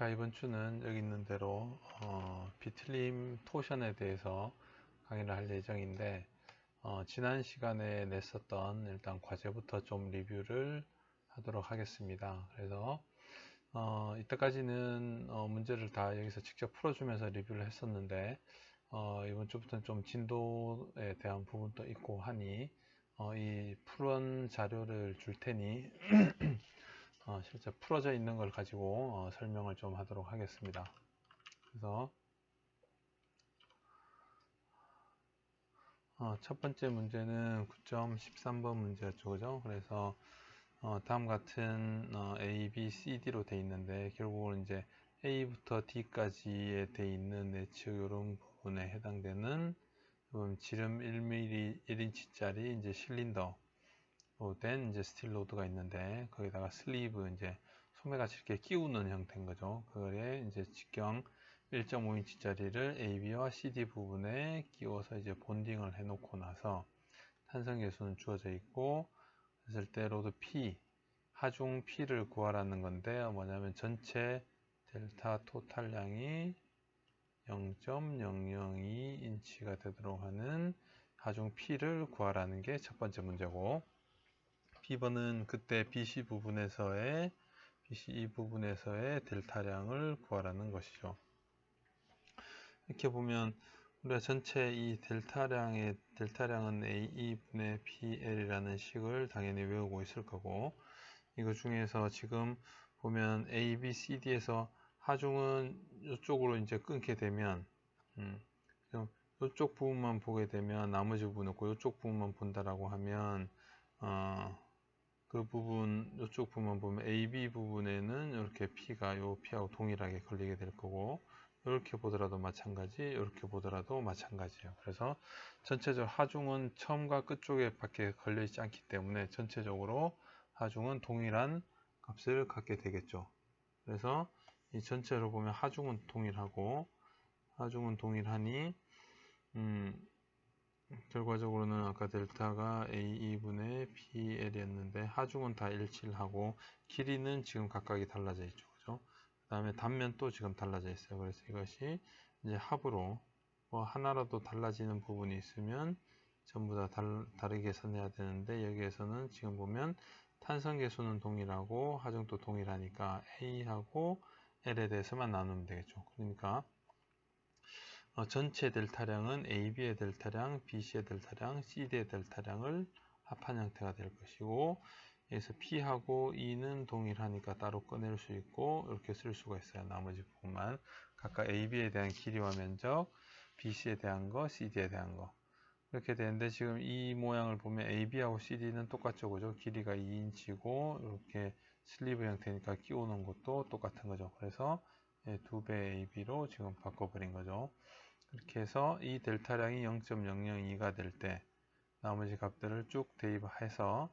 자, 이번 주는 여기 있는 대로 비틀림 토션에 대해서 강의를 할 예정인데, 지난 시간에 냈었던 일단 과제부터 좀 리뷰를 하도록 하겠습니다. 그래서 이때까지는 문제를 다 여기서 직접 풀어주면서 리뷰를 했었는데, 이번 주부터는 좀 진도에 대한 부분도 있고 하니 이 풀은 자료를 줄 테니 실제 풀어져 있는 걸 가지고 설명을 좀 하도록 하겠습니다. 그래서 첫 번째 문제는 9.13번 문제였죠, 그죠? 그래서 다음 같은 A, B, C, D로 돼 있는데 결국은 이제 A부터 D까지에 돼 있는 내측 이런 부분에 해당되는 지름 1mm, 1인치짜리 이제 실린더 된 이제 스틸 로드가 있는데 거기다가 슬리브 이제 소매같이 이렇게 끼우는 형태인 거죠. 그에 이제 직경 1.5인치짜리를 AB와 CD 부분에 끼워서 이제 본딩을 해 놓고 나서 탄성 계수는 주어져 있고 그랬을 때 로드 P 하중 P를 구하라는 건데 뭐냐면 전체 델타 토탈량이 0.002인치가 되도록 하는 하중 P를 구하라는 게 첫 번째 문제고, B번은 그때 BC 부분에서의 BC 부분에서의 델타량을 구하라는 것이죠. 이렇게 보면 우리가 전체 이 델타량은 AE분의 PL이라는 식을 당연히 외우고 있을 거고, 이거 중에서 지금 보면 A, B, C, D에서 하중은 이쪽으로 이제 끊게 되면 이쪽 부분만 보게 되면 나머지 부분 없고 이쪽 부분만 본다라고 하면 그 부분 이쪽 부분 보면 AB 부분에는 이렇게 P가 요 P하고 동일하게 걸리게 될 거고, 이렇게 보더라도 마찬가지, 이렇게 보더라도 마찬가지예요. 그래서 전체적으로 하중은 처음과 끝 쪽에 밖에 걸려 있지 않기 때문에 전체적으로 하중은 동일한 값을 갖게 되겠죠. 그래서 이 전체로 보면 하중은 동일하니 결과적으로는 아까 델타가 A2분의 PL이었는데 하중은 다 일치를 하고 길이는 지금 각각이 달라져 있죠. 그죠? 그 다음에 단면도 지금 달라져 있어요. 그래서 이것이 이제 합으로 뭐 하나라도 달라지는 부분이 있으면 전부 다 다르게 선해야 되는데, 여기에서는 지금 보면 탄성 계수는 동일하고 하중도 동일하니까 A하고 L에 대해서만 나누면 되겠죠. 그러니까 전체 델타량은 AB의 델타량, BC의 델타량, CD의 델타량을 합한 형태가 될 것이고, 여기서 P하고 E는 동일하니까 따로 꺼낼 수 있고 이렇게 쓸 수가 있어요. 나머지 부분만 각각 AB에 대한 길이와 면적, BC에 대한 거, CD에 대한 거 이렇게 되는데, 지금 이 모양을 보면 AB하고 CD는 똑같죠, 그죠? 길이가 2인치고 이렇게 슬리브 형태니까 끼워 놓은 것도 똑같은 거죠. 그래서 2배 AB로 지금 바꿔버린 거죠. 이렇게 해서 이 델타량이 0.002가 될 때 나머지 값들을 쭉 대입해서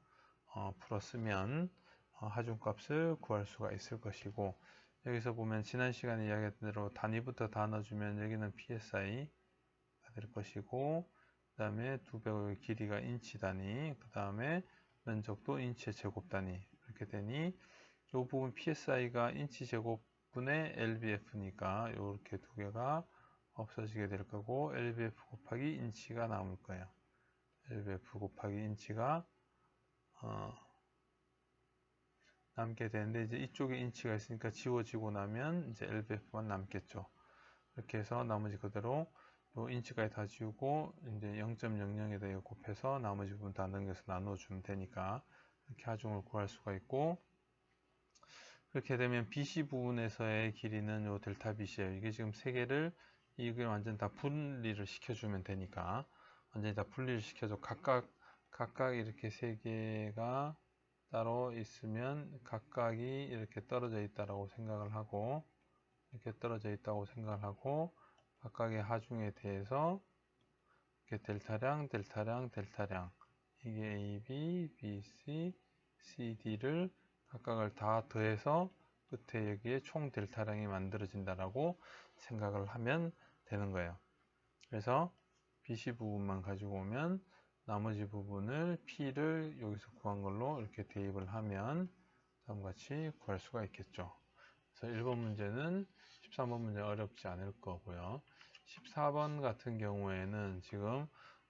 풀었으면 하중값을 구할 수가 있을 것이고, 여기서 보면 지난 시간에 이야기했던 대로 단위부터 다 넣어주면 여기는 PSI가 될 것이고, 그 다음에 두 배의 길이가 인치 단위, 그 다음에 면적도 인치 제곱 단위, 이렇게 되니 이 부분 PSI가 인치 제곱분의 LBF니까 이렇게 두 개가 없어지게 될 거고, LBF 곱하기 인치가 남을 거예요. LBF 곱하기 인치가 남게 되는데, 이제 이쪽에 인치가 있으니까 지워지고 나면 이제 LBF만 남겠죠. 이렇게 해서 나머지 그대로 요 인치까지 다 지우고 이제 0.00에다 곱해서 나머지 부분 다 넘겨서 나눠주면 되니까 이렇게 하중을 구할 수가 있고, 그렇게 되면 BC 부분에서의 길이는 요 델타 BC예요. 이게 지금 세 개를 이게 완전 다 분리를 시켜주면 되니까 완전히 다 분리를 시켜줘. 각각 이렇게 세 개가 따로 있으면 각각이 이렇게 떨어져 있다라고 생각을 하고, 이렇게 떨어져 있다고 생각을 하고 각각의 하중에 대해서 이렇게 델타량 이게 AB, BC, CD를 각각을 다 더해서 끝에 여기에 총 델타량이 만들어진다라고 생각을 하면 되는 거예요. 그래서 BC 부분만 가지고 오면 나머지 부분을 P를 여기서 구한 걸로 이렇게 대입을 하면 다음과 같이 구할 수가 있겠죠. 그래서 1번 문제는 13번 문제 어렵지 않을 거고요. 14번 같은 경우에는 지금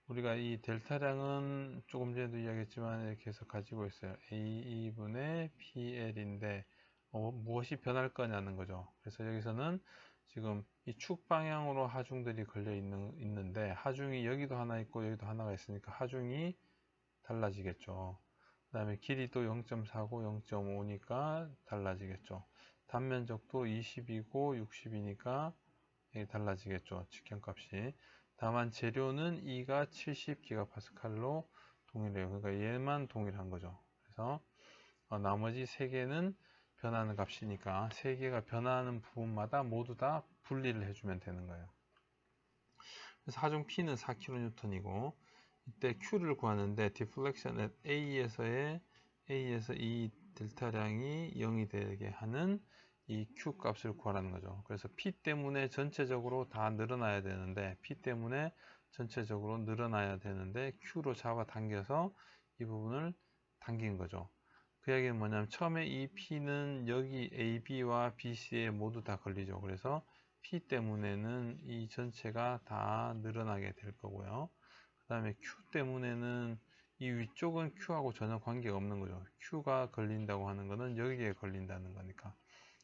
우리가 이 델타량은 조금 전에도 이야기했지만 이렇게 해서 가지고 있어요. A2분의 PL인데 무엇이 변할 거냐는 거죠. 그래서 여기서는 지금 이 축 방향으로 하중들이 걸려 있는데 하중이 여기도 하나 있고 여기도 하나가 있으니까 하중이 달라지겠죠. 그 다음에 길이도 0.4고 0.5니까 달라지겠죠. 단면적도 20이고 60이니까 달라지겠죠. 직경값이. 다만 재료는 E가 70GPa로 동일해요. 그러니까 얘만 동일한 거죠. 그래서 나머지 3개는 변하는 값이니까 3개가 변하는 부분마다 모두 다 분리를 해주면 되는 거예요. 그래서 하중 P는 4kN이고 이때 Q를 구하는데 deflection at A에서 이 델타량이 0이 되게 하는 이 Q 값을 구하라는 거죠. 그래서 P 때문에 전체적으로 다 늘어나야 되는데 P 때문에 전체적으로 늘어나야 되는데 Q로 잡아당겨서 이 부분을 당긴 거죠. 그 이야기는 뭐냐면 처음에 이 P는 여기 AB와 BC에 모두 다 걸리죠. 그래서 P 때문에는 이 전체가 다 늘어나게 될 거고요. 그 다음에 Q 때문에는 이 위쪽은 Q하고 전혀 관계가 없는 거죠. Q가 걸린다고 하는 거는 여기에 걸린다는 거니까.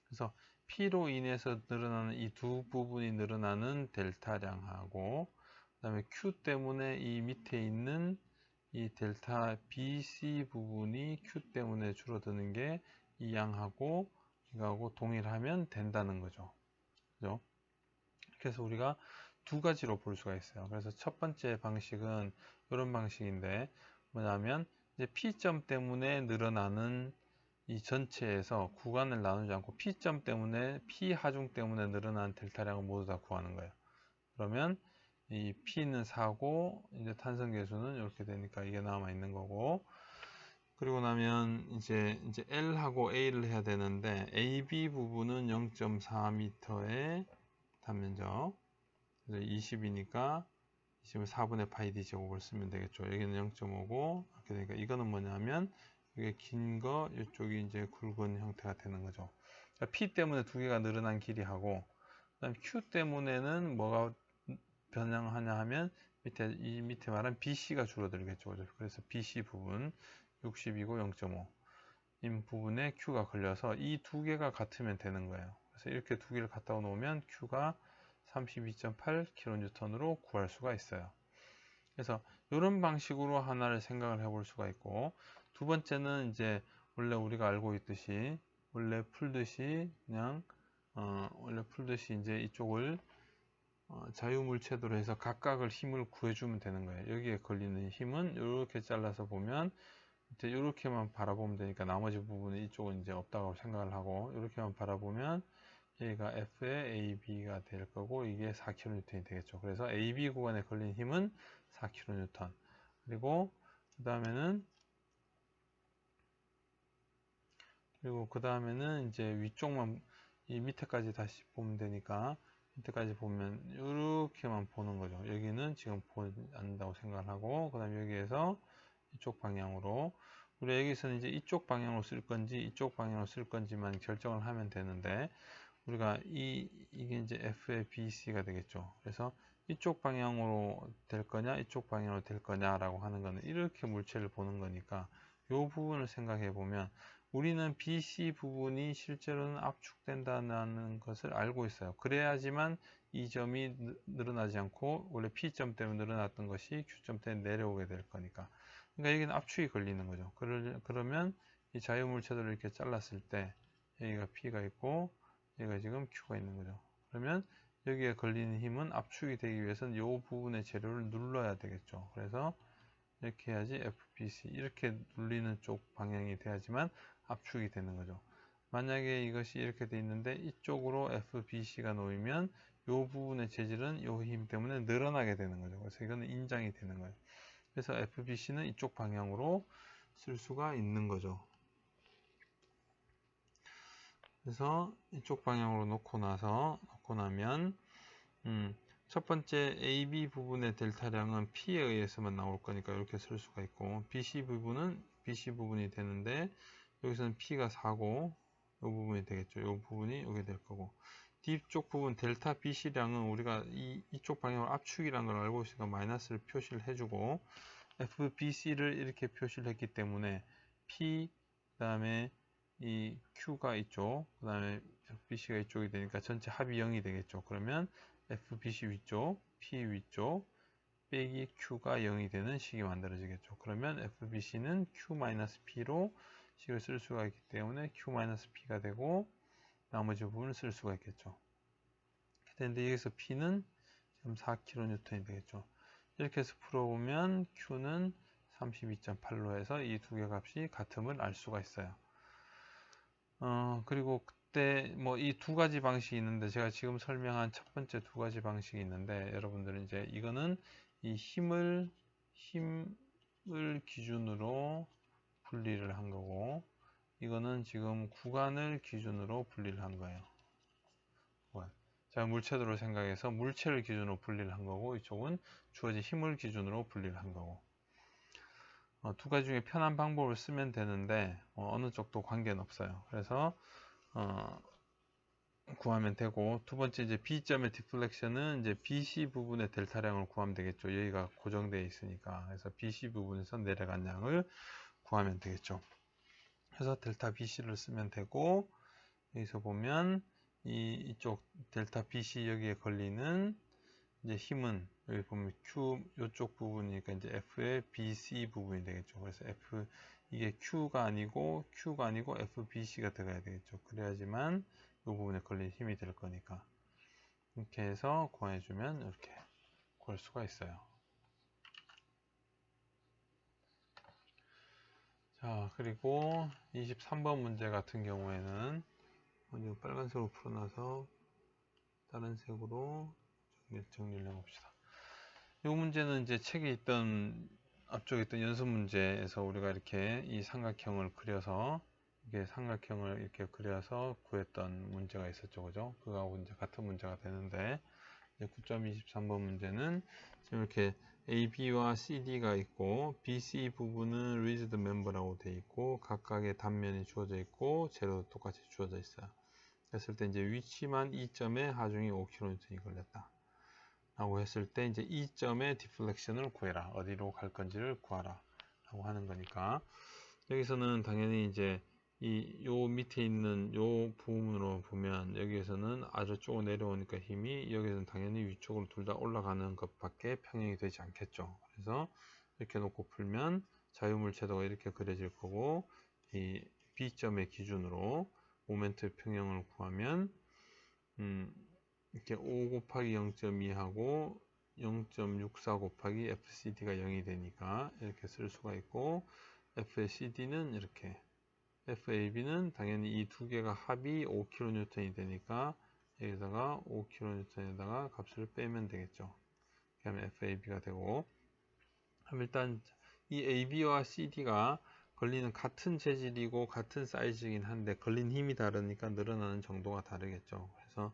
그래서 P로 인해서 늘어나는 이 두 부분이 늘어나는 델타량하고 그 다음에 Q 때문에 이 밑에 있는 이 델타 BC 부분이 Q 때문에 줄어드는 게 이 양하고 이거하고 동일하면 된다는 거죠. 그죠? 그래서 우리가 두 가지로 볼 수가 있어요. 그래서 첫 번째 방식은 이런 방식인데 뭐냐면 이제 P점 때문에 늘어나는 이 전체에서 구간을 나누지 않고 P점 때문에 P하중 때문에 늘어나는 델타량을 모두 다 구하는 거예요. 그러면 이 P는 4고 이제 탄성 계수는 이렇게 되니까 이게 남아 있는 거고 그리고 나면 이제 L하고 A를 해야 되는데 AB 부분은 0.4m의 단면적 20이니까 20을 4분의 파이 d 제곱을 쓰면 되겠죠. 여기는 0.5고 이렇게 되니까 이거는 뭐냐면 이게 긴 거 이쪽이 이제 굵은 형태가 되는 거죠. 그러니까 P 때문에 두 개가 늘어난 길이하고 그다음 Q 때문에는 뭐가 변형하냐 하면 이 밑에 말한 BC가 줄어들겠죠. 그래서 BC 부분 60이고 0.5 인 부분에 Q가 걸려서 이 두 개가 같으면 되는 거예요. 그래서 이렇게 두 개를 갖다 놓으면 Q가 32.8kN으로 구할 수가 있어요. 그래서 이런 방식으로 하나를 생각을 해볼 수가 있고 두 번째는 이제 원래 우리가 알고 있듯이 원래 풀듯이 이제 이쪽을 자유물체도로 해서 각각을 힘을 구해주면 되는 거예요. 여기에 걸리는 힘은 이렇게 잘라서 보면 이제 이렇게만 바라보면 되니까 나머지 부분은 이쪽은 이제 없다고 생각을 하고 이렇게만 바라보면 여기가 F의 AB가 될 거고 이게 4kN이 되겠죠. 그래서 AB 구간에 걸린 힘은 4kN. 그리고 그 다음에는 이제 위쪽만 이 밑에까지 다시 보면 되니까 밑에까지 보면 이렇게만 보는 거죠. 여기는 지금 보지 않는다고 생각을 하고 그 다음에 여기에서 이쪽 방향으로 우리 여기서는 이제 이쪽 방향으로 쓸 건지 이쪽 방향으로 쓸 건지만 결정을 하면 되는데 우리가 이게 이제 F의 BC가 되겠죠. 그래서 이쪽 방향으로 될 거냐 이쪽 방향으로 될 거냐라고 하는 거는 이렇게 물체를 보는 거니까 이 부분을 생각해 보면 우리는 BC 부분이 실제로는 압축된다는 것을 알고 있어요. 그래야지만 이 점이 늘어나지 않고 원래 P점 때문에 늘어났던 것이 Q점 때문에 내려오게 될 거니까. 그러니까 여기는 압축이 걸리는 거죠. 그러면 이 자유물체들을 이렇게 잘랐을 때 여기가 P가 있고 여기가 지금 Q가 있는 거죠. 그러면 여기에 걸리는 힘은 압축이 되기 위해서는 이 부분의 재료를 눌러야 되겠죠. 그래서 이렇게 해야지 FBC 이렇게 눌리는 쪽 방향이 돼야지만 압축이 되는 거죠. 만약에 이것이 이렇게 돼 있는데 이쪽으로 FBC가 놓이면 이 부분의 재질은 이 힘 때문에 늘어나게 되는 거죠. 그래서 이거는 인장이 되는 거예요. 그래서 FBC는 이쪽 방향으로 쓸 수가 있는 거죠. 그래서 이쪽 방향으로 놓고 나면 첫 번째 AB 부분의 델타량은 P에 의해서만 나올 거니까 이렇게 쓸 수가 있고 BC 부분이 되는데 여기서는 P가 4고 부분이 되겠죠. 이 부분이 여기 될 거고, 뒤쪽 부분 델타 BC량은 우리가 이쪽 방향으로 압축이라는 걸 알고 있으니까 마이너스를 표시를 해주고, FBC를 이렇게 표시를 했기 때문에 P 그 다음에 이 Q가 이쪽, 그 다음에 FBC가 이쪽이 되니까 전체 합이 0이 되겠죠. 그러면 FBC 위쪽, P 위쪽 빼기 Q가 0이 되는 식이 만들어지겠죠. 그러면 FBC는 Q-P로 식을 쓸 수가 있기 때문에 Q-P가 되고, 나머지 부분을 쓸 수가 있겠죠. 근데 여기서 P는 지금 4kN이 되겠죠. 이렇게 해서 풀어보면 Q는 32.8로 해서 이 두 개 값이 같음을 알 수가 있어요. 그리고 그때 뭐 이 두 가지 방식이 있는데, 제가 지금 설명한 첫 번째 두 가지 방식이 있는데, 여러분들은 이제 이거는 이 힘을 기준으로 분리를 한 거고, 이거는 지금 구간을 기준으로 분리를 한 거예요. 자, 물체도를 생각해서 물체를 기준으로 분리를 한 거고, 이쪽은 주어진 힘을 기준으로 분리를 한 거고, 두 가지 중에 편한 방법을 쓰면 되는데 어느 쪽도 관계는 없어요. 그래서 구하면 되고, 두 번째 이제 B점의 디플렉션은 이제 BC 부분의 델타량을 구하면 되겠죠. 여기가 고정되어 있으니까. 그래서 BC 부분에서 내려간 양을 구하면 되겠죠. 그래서 델타 BC를 쓰면 되고, 여기서 보면 이쪽 델타 BC 여기에 걸리는 이제 힘은 여기 보면 Q 이쪽 부분이니까 이제 F의 BC 부분이 되겠죠. 그래서 이게 Q가 아니고 FBC가 들어가야 되겠죠. 그래야지만 이 부분에 걸린 힘이 될 거니까. 이렇게 해서 구해주면 이렇게 구할 수가 있어요. 자, 그리고 23번 문제 같은 경우에는 먼저 빨간색으로 풀어놔서 다른 색으로 정리를 해봅시다. 이 문제는 이제 책에 있던 앞쪽에 있던 연습 문제에서 우리가 이렇게 이 삼각형을 그려서 구했던 문제가 있었죠, 그죠? 그거하고 이제 같은 문제가 되는데, 9.23번 문제는 지금 이렇게 AB와 CD가 있고, BC 부분은 rigid member라고 되어 있고, 각각의 단면이 주어져 있고, 재료도 똑같이 주어져 있어요. 그랬을 때 이제 위치만 이 점에 하중이 5kN이 걸렸다 라고 했을 때, 이제 이 점의 디플렉션을 구해라. 어디로 갈 건지를 구하라. 라고 하는 거니까, 여기서는 당연히 이제 요 밑에 있는 요 부분으로 보면, 여기에서는 아래쪽으로 내려오니까 힘이, 여기서는 당연히 위쪽으로 둘 다 올라가는 것밖에 평행이 되지 않겠죠. 그래서 이렇게 놓고 풀면 자유물체도가 이렇게 그려질 거고, 이 B점의 기준으로 모멘트 평형을 구하면 이렇게 5 곱하기 0.2하고 0.64 곱하기 FCD가 0이 되니까 이렇게 쓸 수가 있고, FCD는 이렇게, FAB는 당연히 이 두 개가 합이 5kN이 되니까 여기다가 5kN에다가 값을 빼면 되겠죠. 그러면 FAB가 되고, 그럼 일단 이 AB와 CD가 걸리는 같은 재질이고 같은 사이즈이긴 한데 걸린 힘이 다르니까 늘어나는 정도가 다르겠죠. 그래서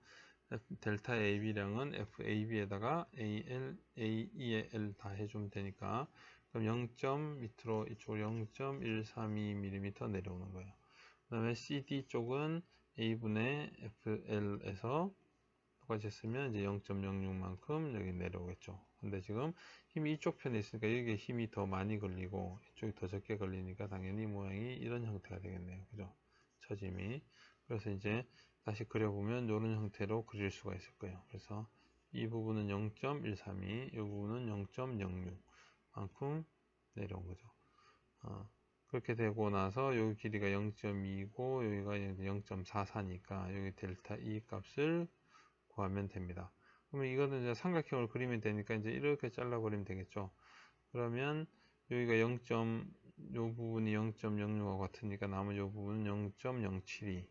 델타 AB량은 FAB에다가 AE의 L 다 해주면 되니까, 그럼 0. 밑으로 이쪽으로 0.132mm 내려오는 거예요. 그 다음에 CD 쪽은 A분의 FL에서 똑같이 했으면 이제 0.06만큼 여기 내려오겠죠. 근데 지금 힘이 이쪽 편에 있으니까 여기에 힘이 더 많이 걸리고 이쪽이 더 적게 걸리니까 당연히 모양이 이런 형태가 되겠네요. 그죠? 처짐이. 그래서 이제 다시 그려보면 이런 형태로 그릴 수가 있을 거예요. 그래서 이 부분은 0.132, 이 부분은 0.06 만큼 내려온 거죠. 그렇게 되고 나서 여기 길이가 0.2고 여기가 0.44니까 여기 델타 E 값을 구하면 됩니다. 그러면 이거는 이제 삼각형을 그리면 되니까 이제 이렇게 잘라버리면 되겠죠. 그러면 여기가 요 부분이 0.06하고 같으니까 나머지 요 부분은 0.072.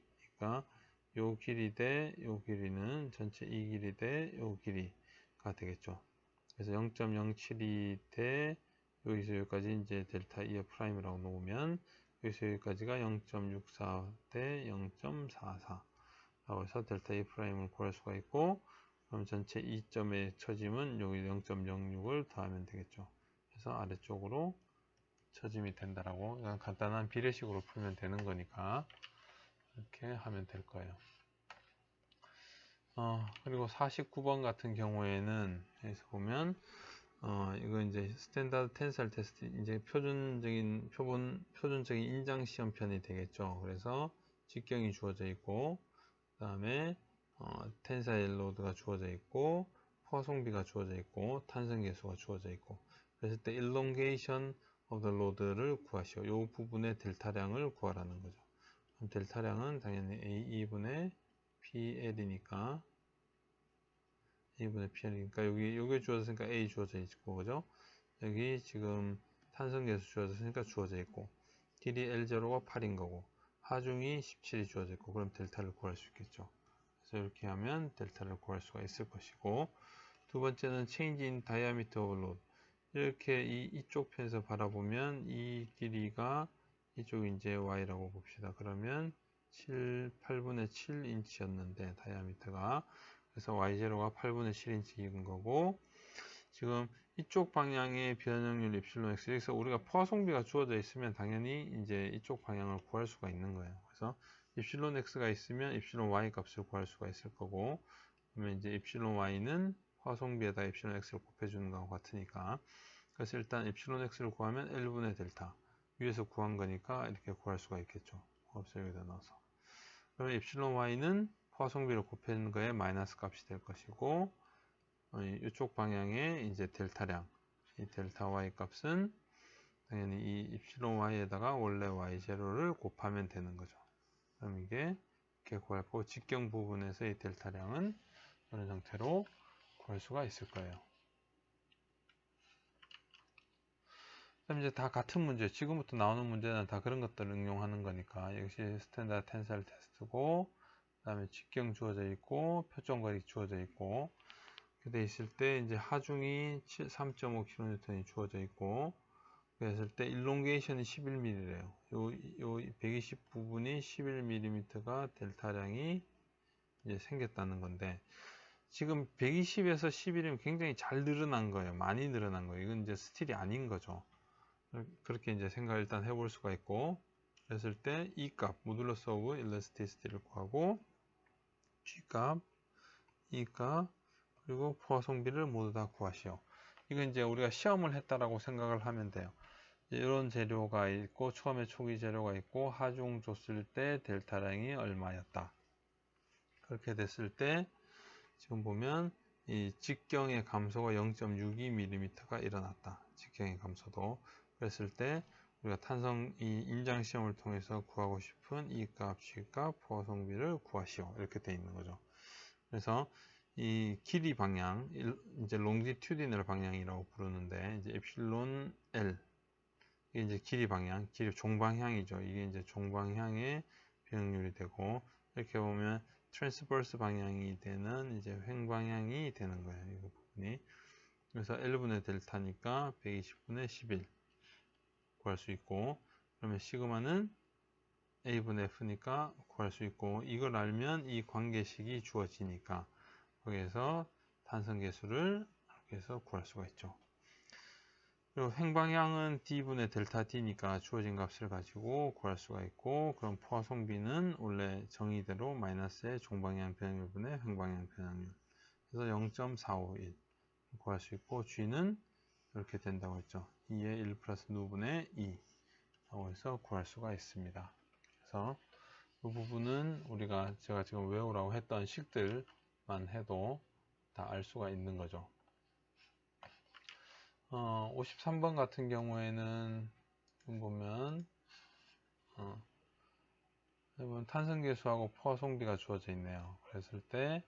요 길이 대 요 길이는 전체 이 길이 대 요 길이가 되겠죠. 그래서 0.072 대 여기서 여기까지 이제 델타 E 프라임이라고 놓으면 여기서 여기까지가 0.64 대 0.44 라고 해서 델타 E 프라임을 구할 수가 있고, 그럼 전체 2점의 처짐은 여기 0.06을 더하면 되겠죠. 그래서 아래쪽으로 처짐이 된다라고, 간단한 비례식으로 풀면 되는 거니까 이렇게 하면 될 거예요. 그리고 49번 같은 경우에는 여기서 보면 이거 이제 스탠다드 텐설 테스트 이제 표준적인 인장 시험편이 되겠죠. 그래서 직경이 주어져 있고 그 다음에 텐사일 로드가 주어져 있고 포화송비가 주어져 있고 탄성계수가 주어져 있고 그랬을 때 elongation of the load를 구하시오. 이 부분의 델타량을 구하라는 거죠. 그럼 델타량은 당연히 A2분의 PL이니까 A분의 PL이니까 여기 주어졌으니까 A 주어져 있고 그죠? 여기 지금 탄성계수 주어졌으니까 주어져 있고 길이 L0가 8인 거고 하중이 17이 주어져 있고 그럼 델타를 구할 수 있겠죠. 그래서 이렇게 하면 델타를 구할 수가 있을 것이고 두 번째는 change in diameter of load 이렇게 이쪽 편에서 바라보면 이 길이가 이쪽이 이제 Y라고 봅시다. 그러면 8분의 7인치였는데 다이아미터가 그래서 Y0가 8분의 7인치인 거고 지금 이쪽 방향의 변형률 입실론 X 여기서 우리가 포화송비가 주어져 있으면 당연히 이제 이쪽 방향을 구할 수가 있는 거예요. 그래서 입실론 X가 있으면 입실론 Y 값을 구할 수가 있을 거고 그러면 이제 입실론 Y는 포화송비에다 입실론 X를 곱해주는 거하고 같으니까 그래서 일단 입실론 X를 구하면 L분의 델타 위에서 구한 거니까 이렇게 구할 수가 있겠죠. 곱셈 여기다 넣어서 그러면 입실론 Y는 포화송비를 곱해주는 거에 마이너스 값이 될 것이고 이쪽 방향에 이제 델타량 이 델타 Y 값은 당연히 이 입실론 Y에다가 원래 Y0를 곱하면 되는 거죠. 그럼 이게 이렇게 구할 거고 직경 부분에서 이 델타량은 이런 형태로 구할 수가 있을 거예요. 그럼 이제 다 같은 문제, 지금부터 나오는 문제는 다 그런 것들을 응용하는 거니까 역시 스탠다드 텐사일 테스트고 그 다음에 직경 주어져 있고 표정거리 주어져 있고 이렇게 돼 있을 때 이제 하중이 3.5kN이 주어져 있고 그랬을 때 일롱게이션이 11mm래요. 요 120 부분이 11mm가 델타량이 이제 생겼다는 건데 지금 120에서 11이면 굉장히 잘 늘어난 거예요. 많이 늘어난 거예요. 이건 이제 스틸이 아닌 거죠. 그렇게 이제 생각을 일단 해볼 수가 있고 그랬을 때 E 값, 모듈러스 오브 일러스티시티를 구하고 G 값, E 값 그리고 포화송비를 모두 다 구하시오. 이건 이제 우리가 시험을 했다라고 생각을 하면 돼요. 이런 재료가 있고 처음에 초기 재료가 있고 하중 줬을 때 델타량이 얼마였다. 그렇게 됐을 때 지금 보면 이 직경의 감소가 0.62mm가 일어났다. 직경의 감소도. 그랬을 때 우리가 이 인장 시험을 통해서 구하고 싶은 이 값, G값, 포화송비를 구하시오. 이렇게 돼 있는 거죠. 그래서 이 길이 방향, 이제 롱지튜디널 방향이라고 부르는데 이제 에필론 L 이게 이제 길이 방향, 길이 종방향이죠. 이게 이제 종방향의 변형률이 되고 이렇게 보면 트랜스버스 방향이 되는 이제 횡방향이 되는 거예요. 이 부분이. 그래서 L분의 델타니까 120분의 11 구할 수 있고 그러면 시그마는 A분의 F니까 구할 수 있고 이걸 알면 이 관계식이 주어지니까 거기에서 탄성계수를 이렇게 해서 구할 수가 있죠. 그리고 횡방향은 D분의 델타 D니까 주어진 값을 가지고 구할 수가 있고 그럼 포화송비는 원래 정의대로 마이너스의 종방향 변형률분의 횡방향 변형률 그래서 0.451 구할 수 있고 G는 이렇게 된다고 했죠. 2의 1 플러스 누분의 2 라고 해서 구할 수가 있습니다. 그래서 이 부분은 제가 지금 외우라고 했던 식들만 해도 다 알 수가 있는 거죠. 53번 같은 경우에는 보면 탄성계수하고 포화송비가 주어져 있네요. 그랬을 때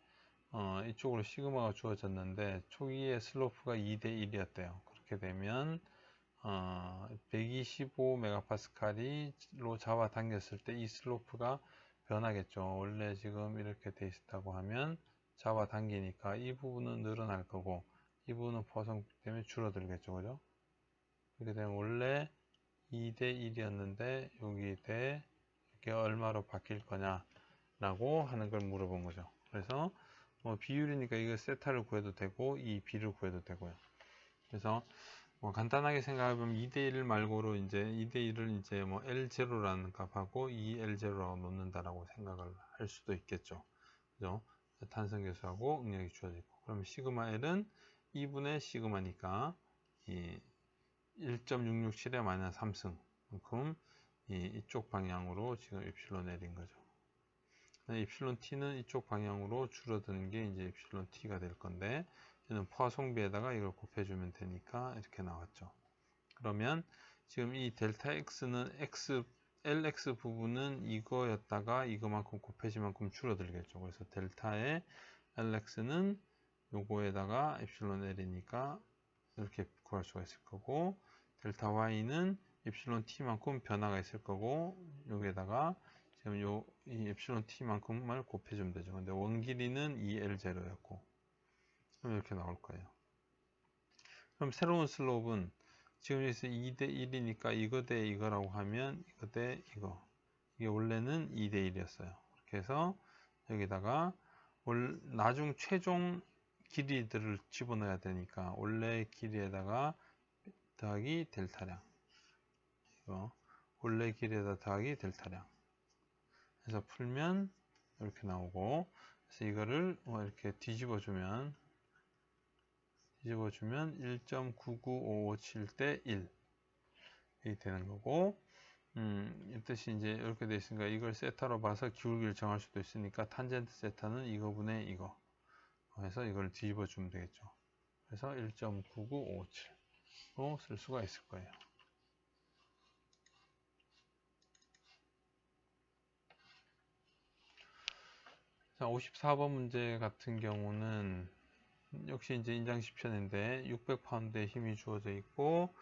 이쪽으로 시그마가 주어졌는데 초기의 슬로프가 2대 1이었대요. 그렇게 되면 125MPa로 잡아당겼을 때 이 슬로프가 변하겠죠. 원래 지금 이렇게 돼 있다고 하면 잡아당기니까 이 부분은 늘어날 거고 이 부분은 포화송비 때문에 줄어들겠죠. 그죠? 그렇게 되면 원래 2대 1이었는데 여기 대 이렇게 얼마로 바뀔 거냐 라고 하는 걸 물어본 거죠. 그래서 비율이니까 이거 세타를 구해도 되고 이 B를 구해도 되고요. 그래서 뭐 간단하게 생각해보면 2대1 말고로 이제 2대1을 이제 뭐 L0라는 값하고 2L0라고 놓는다라고 생각을 할 수도 있겠죠. 그죠? 탄성계수하고 응력이 주어지고. 그럼 시그마 L은 2분의 시그마니까 이 1.667의 마이너스 3승 만큼 이쪽 방향으로 지금 입실론 L인 거죠. 입실론 T는 이쪽 방향으로 줄어드는 게 이제 입실론 T가 될 건데, 얘는 포화송비에다가 이걸 곱해주면 되니까 이렇게 나왔죠. 그러면 지금 이 델타 X는 LX 부분은 이거였다가 이거만큼 곱해지만큼 줄어들겠죠. 그래서 델타의 LX는 요거에다가 엡실론 L이니까 이렇게 구할 수가 있을 거고, 델타 Y는 엡실론 T만큼 변화가 있을 거고, 여기에다가 지금 이 엡실론 T만큼을 곱해주면 되죠. 근데 원 길이는 2L0였고, 그럼 이렇게 나올 거예요. 그럼 새로운 슬롭은 지금 여기서 2대 1이니까 이거 대 이거라고 하면 이거 대 이거. 이게 원래는 2대 1이었어요. 이렇게 해서 여기다가 나중 최종 길이들을 집어넣어야 되니까 원래 길이에다가 더하기 델타량. 이거 원래 길이에다 더하기 델타량. 그래서 풀면 이렇게 나오고, 그래서 이거를 이렇게 뒤집어주면 1.99557 대 1 이 되는 거고, 이 뜻이 이제 이렇게 되어 있으니까 이걸 세타로 봐서 기울기를 정할 수도 있으니까 탄젠트 세타는 이거분의 이거 해서 이걸 뒤집어 주면 되겠죠. 그래서 1.99557로 쓸 수가 있을 거예요. 자, 54번 문제 같은 경우는 역시 이제 인장 10편인데 600파운드의 힘이 주어져 있고,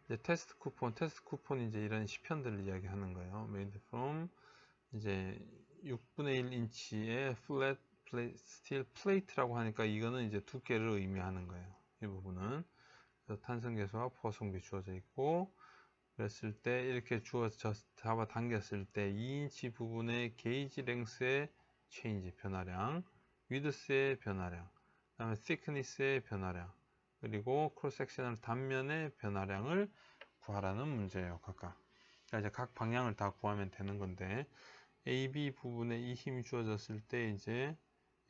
이제 테스트 쿠폰 이제 이런 10편들을 이야기하는 거예요. made from 이제 6분의 1 인치의 flat steel plate라고 하니까 이거는 이제 두께를 의미하는 거예요. 이 부분은. 그래서 탄성계수와 포성비 주어져 있고, 그랬을 때 이렇게 잡아 당겼을 때 2인치 부분의 게이지 랭스의 체인지 변화량, 위드스의 변화량, 그 다음에 thickness의 변화량, 그리고 크로스 섹셔널 단면의 변화량을 구하라는 문제예요. 각각. 그러니까 이제 각 방향을 다 구하면 되는 건데, AB 부분에 이 힘이 주어졌을 때 이제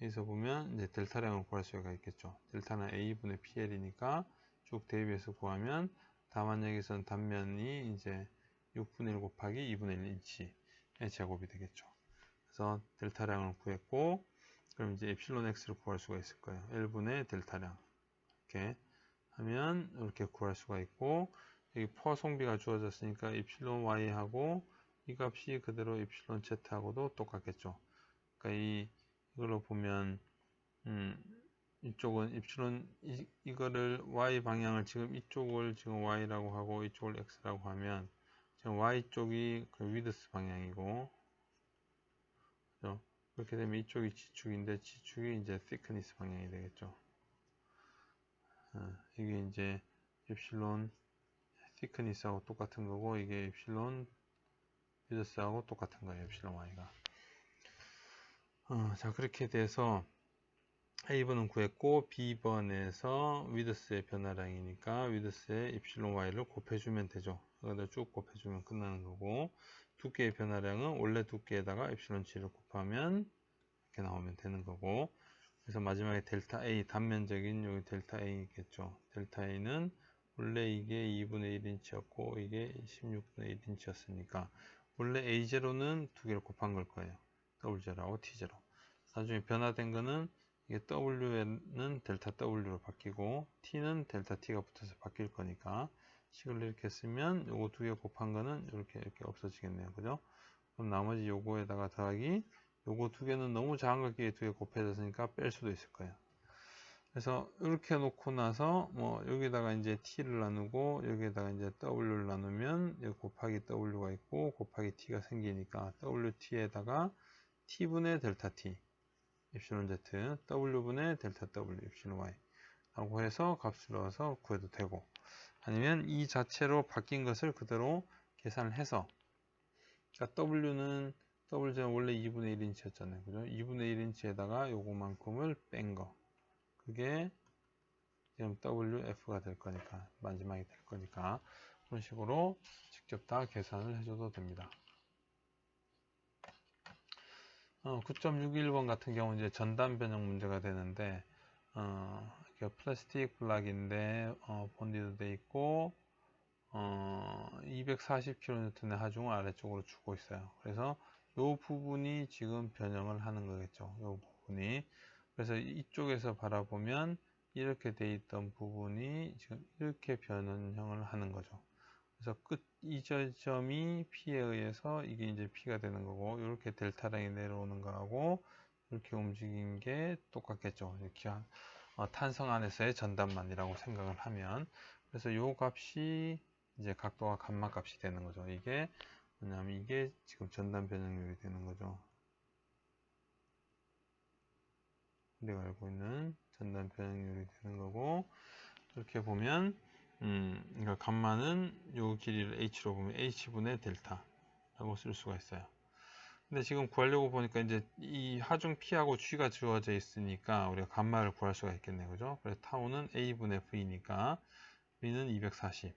여기서 보면 이제 델타량을 구할 수가 있겠죠. 델타는 A분의 PL이니까 쭉 대입해서 구하면, 다만 여기서는 단면이 이제 6분의 1 곱하기 2분의 1인치의 제곱이 되겠죠. 그래서 델타량을 구했고, 그럼 이제 엡실론 X를 구할 수가 있을 거예요. 1분의 델타량. 이렇게 하면 이렇게 구할 수가 있고, 여기 포화송비가 주어졌으니까 엡실론 Y하고 이 값이 그대로 엡실론 Z하고도 똑같겠죠. 그러니까 이걸로 보면 이쪽은 엡실론 이거를 Y 방향을 지금 이쪽을 지금 Y라고 하고 이쪽을 X라고 하면 지금 Y 쪽이 그 위드스 방향이고, 그렇죠? 그렇게 되면 이쪽이 지축인데 지축이 이제 thickness 방향이 되겠죠. 이게 이제 엡실론 thickness하고 똑같은 거고, 이게 엡실론 위드스하고 똑같은 거예요. 엡실론 Y가. 자, 그렇게 돼서 A번은 구했고, B번에서 위드스의 변화량이니까 위드스의 엡실론 Y를 곱해주면 되죠. 이거를 쭉 곱해주면 끝나는 거고, 두께의 변화량은 원래 두께에다가 엡실론 G를 곱하면 이렇게 나오면 되는 거고, 그래서 마지막에 델타 A, 단면적인 여기 델타 A겠죠. 델타 A는 원래 이게 2분의 1인치였고 이게 16분의 1인치였으니까 원래 A0는 두 개를 곱한 걸 거예요. W0하고 T0. 나중에 변화된 거는 이게 W는 델타 W로 바뀌고 T는 델타 T가 붙어서 바뀔 거니까 식을 이렇게 쓰면 요거 두 개 곱한 거는 이렇게 없어지겠네요. 그죠? 그럼 나머지 요거에다가 더하기 요거 두 개는 너무 작은 것끼리 두 개 곱해졌으니까 뺄 수도 있을 거예요. 그래서 이렇게 놓고 나서 뭐 여기다가 이제 t를 나누고 여기에다가 이제 w를 나누면 여기 곱하기 w가 있고 곱하기 t가 생기니까 wt에다가 t분의 델타 t 엡실론 z w분의 델타 w 엡실론 y 라고 해서 값을 넣어서 구해도 되고, 아니면 이 자체로 바뀐 것을 그대로 계산을 해서, 그러니까 w는 원래 2분의 1인치였잖아요. 그죠? 2분의 1인치에다가 요거만큼을 뺀 거. 그게 그럼 WF가 될 거니까, 마지막이 될 거니까, 그런 식으로 직접 다 계산을 해줘도 됩니다. 9.61번 같은 경우 이제 전단 변형 문제가 되는데, 플라스틱 블락인데, 본디도 돼 있고, 240kN의 하중을 아래쪽으로 주고 있어요. 그래서 이 부분이 지금 변형을 하는 거겠죠. 이 부분이. 그래서 이쪽에서 바라보면 이렇게 돼 있던 부분이 지금 이렇게 변형을 하는 거죠. 그래서 이 점이 P에 의해서 이게 이제 P가 되는 거고, 이렇게 델타량이 내려오는 거하고 이렇게 움직인 게 똑같겠죠. 이렇게 탄성 안에서의 전단만이라고 생각을 하면, 그래서 요 값이 이제 각도가 감마 값이 되는 거죠. 이게 뭐냐면 이게 지금 전단 변형률이 되는 거죠. 우리가 알고 있는 전단 변형률이 되는 거고, 이렇게 보면 그러니까 감마는 요 길이를 h로 보면 h분의 델타라고 쓸 수가 있어요. 근데 지금 구하려고 보니까 이제 이 하중 P하고 G가 주어져 있으니까 우리가 감마를 구할 수가 있겠네요. 그죠? 그래서 타우는 A분의 V니까 V는 240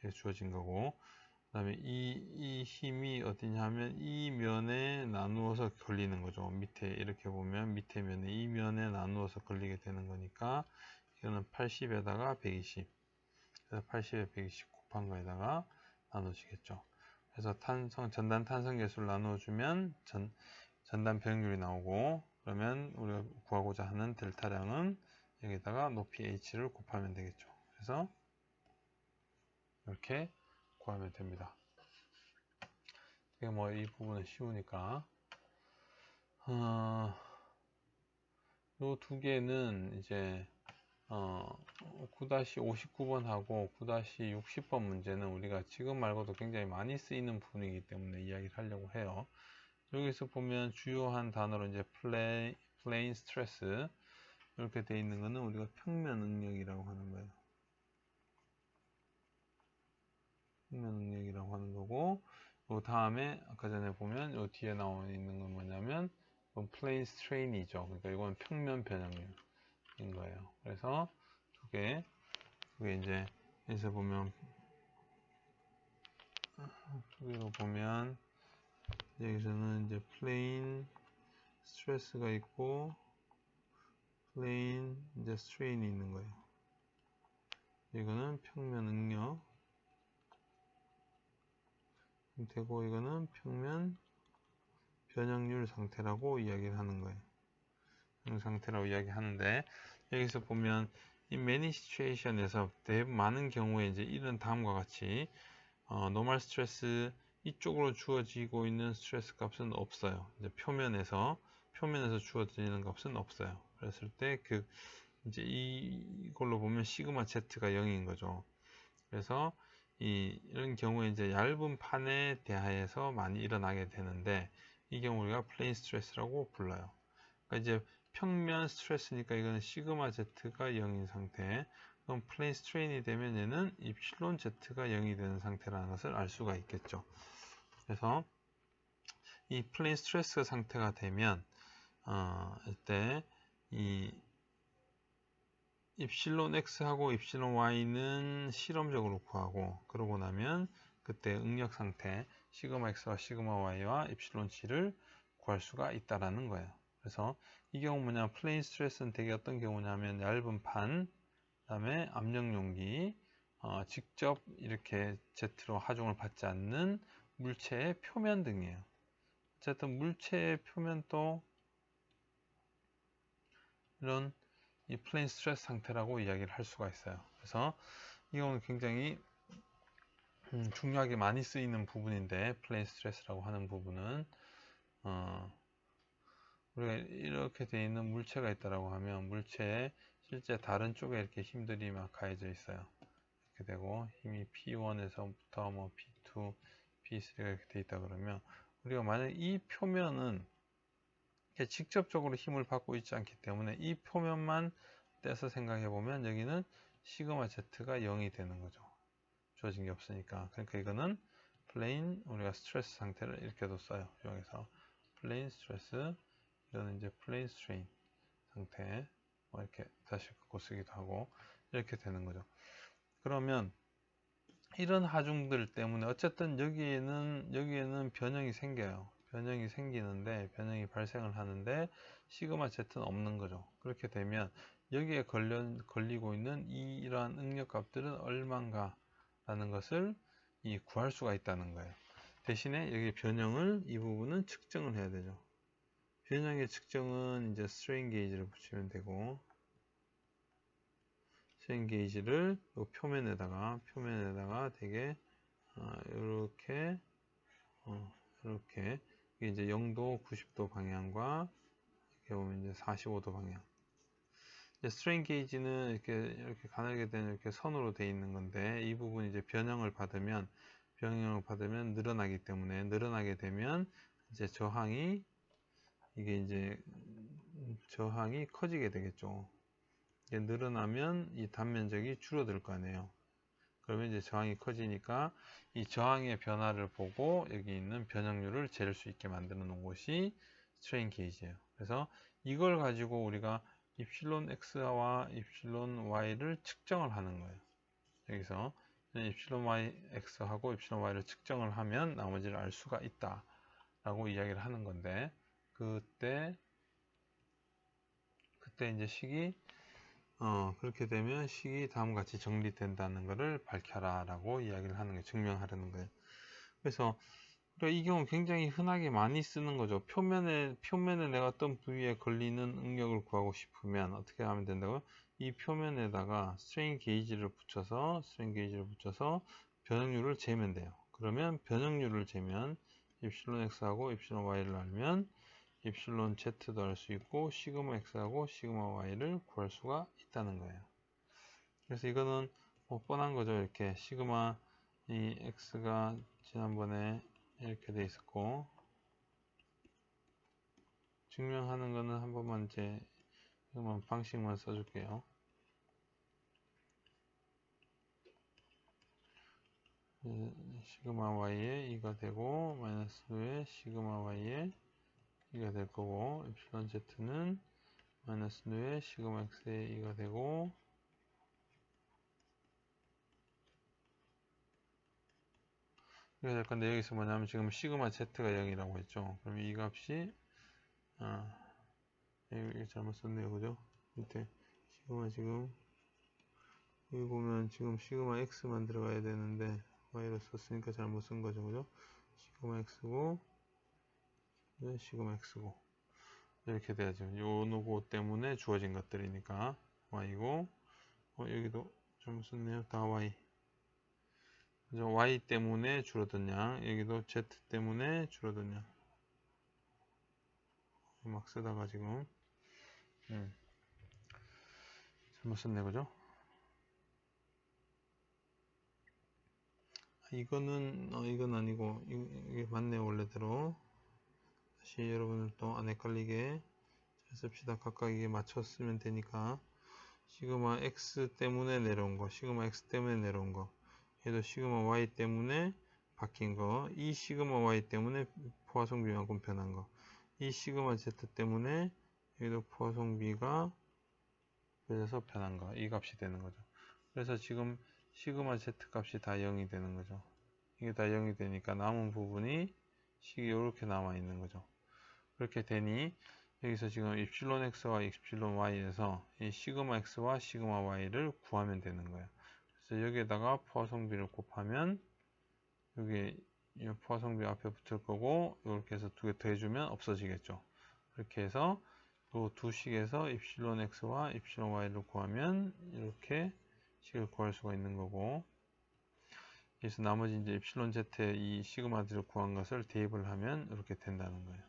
이렇게 주어진 거고, 그 다음에 이 힘이 어디냐 하면 이 면에 나누어서 걸리는 거죠. 밑에 이렇게 보면 밑에 면에 이 면에 나누어서 걸리게 되는 거니까 이거는 80에다가 120, 그래서 80에 120 곱한 거에다가 나눠지겠죠. 그래서 전단 탄성 계수를 나눠주면 전단 변형률이 나오고, 그러면 우리가 구하고자 하는 델타량은 여기다가 높이 h를 곱하면 되겠죠. 그래서 이렇게 구하면 됩니다. 이게 뭐 이 부분은 쉬우니까. 요 두 개는 이제 9-59번하고 9-60번 문제는 우리가 지금 말고도 굉장히 많이 쓰이는 부분이기 때문에 이야기를 하려고 해요. 여기서 보면 주요한 단어로 이제 플레인 스트레스 이렇게 되어 있는 거는 우리가 평면 응력이라고 하는 거예요. 평면 응력이라고 하는 거고, 그 다음에 아까 전에 보면 요 뒤에 나와 있는 건 뭐냐면 플레인 스트레인이죠. 그러니까 이건 평면 변형률인 거예요. 그래서 그게 이제 여기서 보면 두 개로 보면 여기서는 이제 플레인 스트레스가 있고 플레인 이제 스트레인이 있는 거예요. 이거는 평면 응력 되고, 이거는 평면 변형률 상태라고 이야기를 하는 거예요. 상태라고 이야기하는데, 여기서 보면 이 many situation에서 많은 경우에 이제 이런 다음과 같이 노멀 스트레스 이쪽으로 주어지고 있는 스트레스 값은 없어요. 이제 표면에서 주어지는 값은 없어요. 그랬을 때 이제 이걸로 보면 시그마 Z가 0인 거죠. 그래서 이런 경우에 이제 얇은 판에 대하여서 많이 일어나게 되는데, 이 경우 우리가 플레인 스트레스라고 불러요. 그러니까 이제 평면 스트레스니까 이거는 시그마 Z가 0인 상태. 그럼 플레인 스트레인이 되면 얘는 입실론 Z가 0이 되는 상태라는 것을 알 수가 있겠죠. 그래서 이 플레인 스트레스 상태가 되면 이때 이 입실론 X하고 입실론 Y는 실험적으로 구하고, 그러고 나면 그때 응력 상태 시그마 X와 시그마 Y와 입실론 G를 구할 수가 있다라는 거예요. 그래서 이 경우 뭐냐, 플레인 스트레스는 되게 어떤 경우냐면 얇은 판, 그 다음에 압력 용기, 직접 이렇게 Z로 하중을 받지 않는 물체의 표면 등이에요. 어쨌든 물체의 표면도 이런 이 플레인 스트레스 상태라고 이야기를 할 수가 있어요. 그래서 이 경우는 굉장히 중요하게 많이 쓰이는 부분인데, 플레인 스트레스라고 하는 부분은 우리가 이렇게 되어 있는 물체가 있다라고 하면 물체에 실제 다른 쪽에 이렇게 힘들이 막 가해져 있어요. 이렇게 되고 힘이 P1에서부터 뭐 P2, P3가 이렇게 되어 있다 그러면, 우리가 만약 이 표면은 직접적으로 힘을 받고 있지 않기 때문에 이 표면만 떼서 생각해 보면 여기는 시그마 Z가 0이 되는 거죠. 주어진 게 없으니까. 그러니까 이거는 플레인 우리가 스트레스 상태를 이렇게도 써요. 여기서 플레인 스트레스, 이거는 이제 플레인 스트레인 상태 뭐 이렇게 다시 갖고 쓰기도 하고, 이렇게 되는 거죠. 그러면 이런 하중들 때문에 어쨌든 여기에는 변형이 생겨요. 변형이 생기는데, 변형이 발생을 하는데 시그마 Z는 없는 거죠. 그렇게 되면 여기에 걸리고 있는 이러한 응력 값들은 얼마인가 라는 것을 구할 수가 있다는 거예요. 대신에 여기 변형을, 이 부분은 측정을 해야 되죠. 변형의 측정은 이제 스트레인 게이지를 붙이면 되고, 스트레인 게이지를 이 표면에다가 되게 이렇게 이렇게 이게 이제 0도, 90도 방향과 이렇게 보면 이제 45도 방향. 스트레인 게이지는 이렇게 가늘게 된 이렇게 선으로 되어 있는 건데, 이 부분이 이제 변형을 받으면 늘어나기 때문에, 늘어나게 되면 이제 저항이 커지게 되겠죠. 이게 늘어나면 이 단면적이 줄어들 거 아니에요. 그러면 이제 저항이 커지니까 이 저항의 변화를 보고 여기 있는 변형률을 잴 수 있게 만드는 곳이 스트레인 게이지예요. 그래서 이걸 가지고 우리가 입실론 x와 입실론 y를 측정을 하는 거예요. 여기서 입실론 y x하고 입실론 y를 측정을 하면 나머지를 알 수가 있다 라고 이야기를 하는 건데, 그때 이제 식이 그렇게 되면 식이 다음과 같이 정리된다는 것을 밝혀라 라고 이야기를 하는 거예요. 증명하려는 거예요. 그래서 이 경우 굉장히 흔하게 많이 쓰는 거죠. 표면에 내가 어떤 부위에 걸리는 응력을 구하고 싶으면 어떻게 하면 된다고요? 이 표면에다가 스트레인 게이지를 붙여서 변형률을 재면 돼요. 그러면 변형률을 재면 입실론 x하고 입실론 y를 알면 입실론 z도 알 수 있고 시그마 x하고 시그마 y를 구할 수가 있다는 거예요. 그래서 이거는 뭐 뻔한 거죠. 이렇게 시그마 이 x가 지난번에 이렇게 돼 있었고, 증명하는 거는 한 번만 이제 이것만 방식만 써줄게요. 시그마 y에 2가 되고 마이너스 2에 시그마 y에 2가 될 거고, 엡실론 z는 마이너스 2에 시그마 x에 2가 되고, 이렇게 될 건데, 여기서 뭐냐면 지금 시그마 z가 0이라고 했죠. 그럼 이 값이 여기 잘못 썼네요. 그죠? 밑에 시그마 지금 여기 보면 지금 시그마 x만 들어가야 되는데 y로 썼으니까 잘못 쓴 거죠. 그죠? 시그마 x고 시그마 x고 이렇게 돼야죠. 요 노고 때문에 주어진 것들이니까 y고, 여기도 잘못 썼네요. 다 y. 그죠? y 때문에 줄어든 양, 여기도 z 때문에 줄어든 양. 막 쓰다가 지금 잘못 썼네. 그죠? 이건 아니고 이게 맞네요. 원래대로. 다시 여러분들 또 안 헷갈리게 잘 씁시다. 각각 이게 맞췄으면 되니까. 시그마 x 때문에 내려온 거, 시그마 x 때문에 내려온 거, 얘도 시그마 y 때문에 바뀐 거, 이 시그마 y 때문에 포화성비만큼 변한 거, 이 시그마 z 때문에 여기도 포화성비가 그래서 변한 거, 이 값이 되는 거죠. 그래서 지금 시그마 z 값이 다 0이 되는 거죠. 이게 다 0이 되니까 남은 부분이 식이 이렇게 남아 있는 거죠. 그렇게 되니 여기서 지금 입실론 x와 입실론 y에서 이 시그마 x와 시그마 y를 구하면 되는 거예요. 그래서 여기에다가 포화성비를 곱하면 여기 이 포화성비 앞에 붙을 거고, 이렇게 해서 두 개 더해주면 없어지겠죠. 그렇게 해서 이 두 식에서 입실론 x와 입실론 y를 구하면 이렇게 식을 구할 수가 있는 거고, 그래서 나머지 이제 입실론 z의 이 시그마들을 구한 것을 대입을 하면 이렇게 된다는 거예요.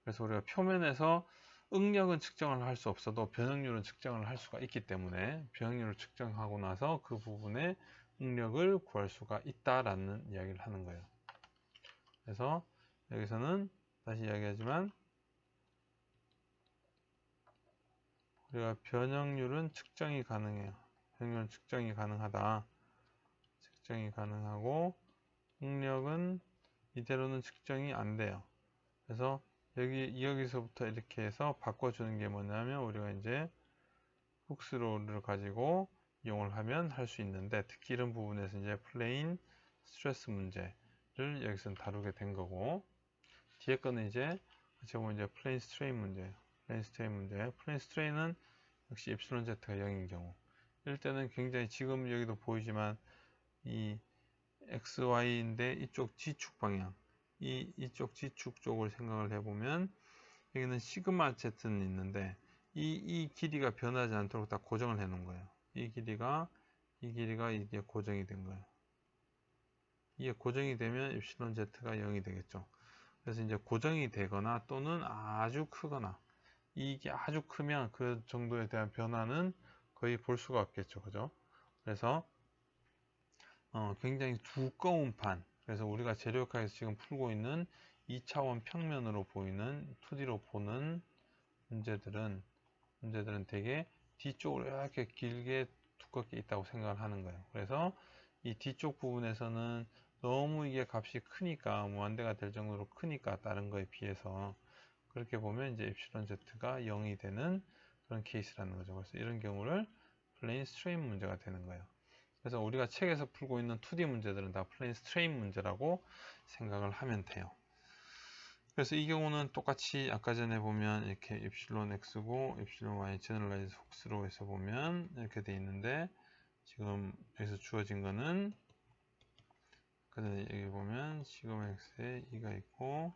그래서 우리가 표면에서 응력은 측정을 할 수 없어도 변형률은 측정을 할 수가 있기 때문에 변형률을 측정하고 나서 그 부분의 응력을 구할 수가 있다라는 이야기를 하는 거예요. 그래서 여기서는 다시 이야기하지만 우리가 변형률은 측정이 가능해요. 변형률은 측정이 가능하다. 측정이 가능하고 응력은 이대로는 측정이 안 돼요. 그래서 여기서부터 이렇게 해서 바꿔주는 게 뭐냐면 우리가 이제 훅스로우를 가지고 이용을 하면 할 수 있는데, 특히 이런 부분에서 이제 플레인 스트레스 문제를 여기서 다루게 된 거고, 뒤에 거는 이제 같이 보면 이제 플레인 스트레인 문제예요. 플레인 스트레인 문제. 플레인 스트레인은 역시 epsilon z가 0인 경우, 이럴 때는 굉장히, 지금 여기도 보이지만 이 XY인데 이쪽 G축 방향, 이쪽 G축 쪽을 생각을 해보면 여기는 시그마 Z는 있는데 이 길이가 변하지 않도록 다 고정을 해 놓은 거예요. 이 길이가 이게 고정이 된 거예요. 이게 고정이 되면 epsilon Z가 0이 되겠죠. 그래서 이제 고정이 되거나 또는 아주 크거나, 이게 아주 크면 그 정도에 대한 변화는 거의 볼 수가 없겠죠. 그죠? 그래서 굉장히 두꺼운 판, 그래서 우리가 재료학에서 지금 풀고 있는 2차원 평면으로 보이는 2D로 보는 문제들은 되게 뒤쪽으로 이렇게 길게 두껍게 있다고 생각을 하는 거예요. 그래서 이 뒤쪽 부분에서는 너무 이게 값이 크니까, 무한대가 될 정도로 크니까 다른 거에 비해서, 그렇게 보면 이제 epsilon z가 0이 되는 그런 케이스라는 거죠. 그래서 이런 경우를 플레인 스트레인 문제가 되는 거예요. 그래서 우리가 책에서 풀고 있는 2D 문제들은 다 플레인 스트레인 문제라고 생각을 하면 돼요. 그래서 이 경우는 똑같이 아까 전에 보면 이렇게 epsilon x고 epsilon y generalize 훅스로 해서 보면 이렇게 돼 있는데, 지금 여기서 주어진 거는 여기 보면 시그마 x에 2가 있고,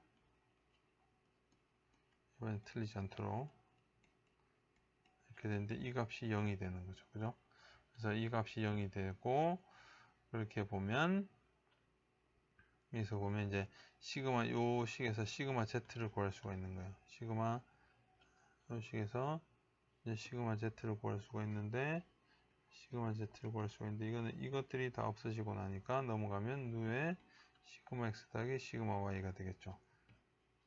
이번엔 틀리지 않도록 이렇게 되는데 이 값이 0이 되는 거죠. 그죠? 그래서 이 값이 0이 되고, 그렇게 보면 여기서 보면 이제 시그마, 요 식에서 시그마 z를 구할 수가 있는 거예요. 시그마, 요 식에서 이제 시그마 z를 구할 수가 있는데, 이거는 이것들이 다 없어지고 나니까 넘어가면 누에 시그마 x 더하기 시그마 y가 되겠죠.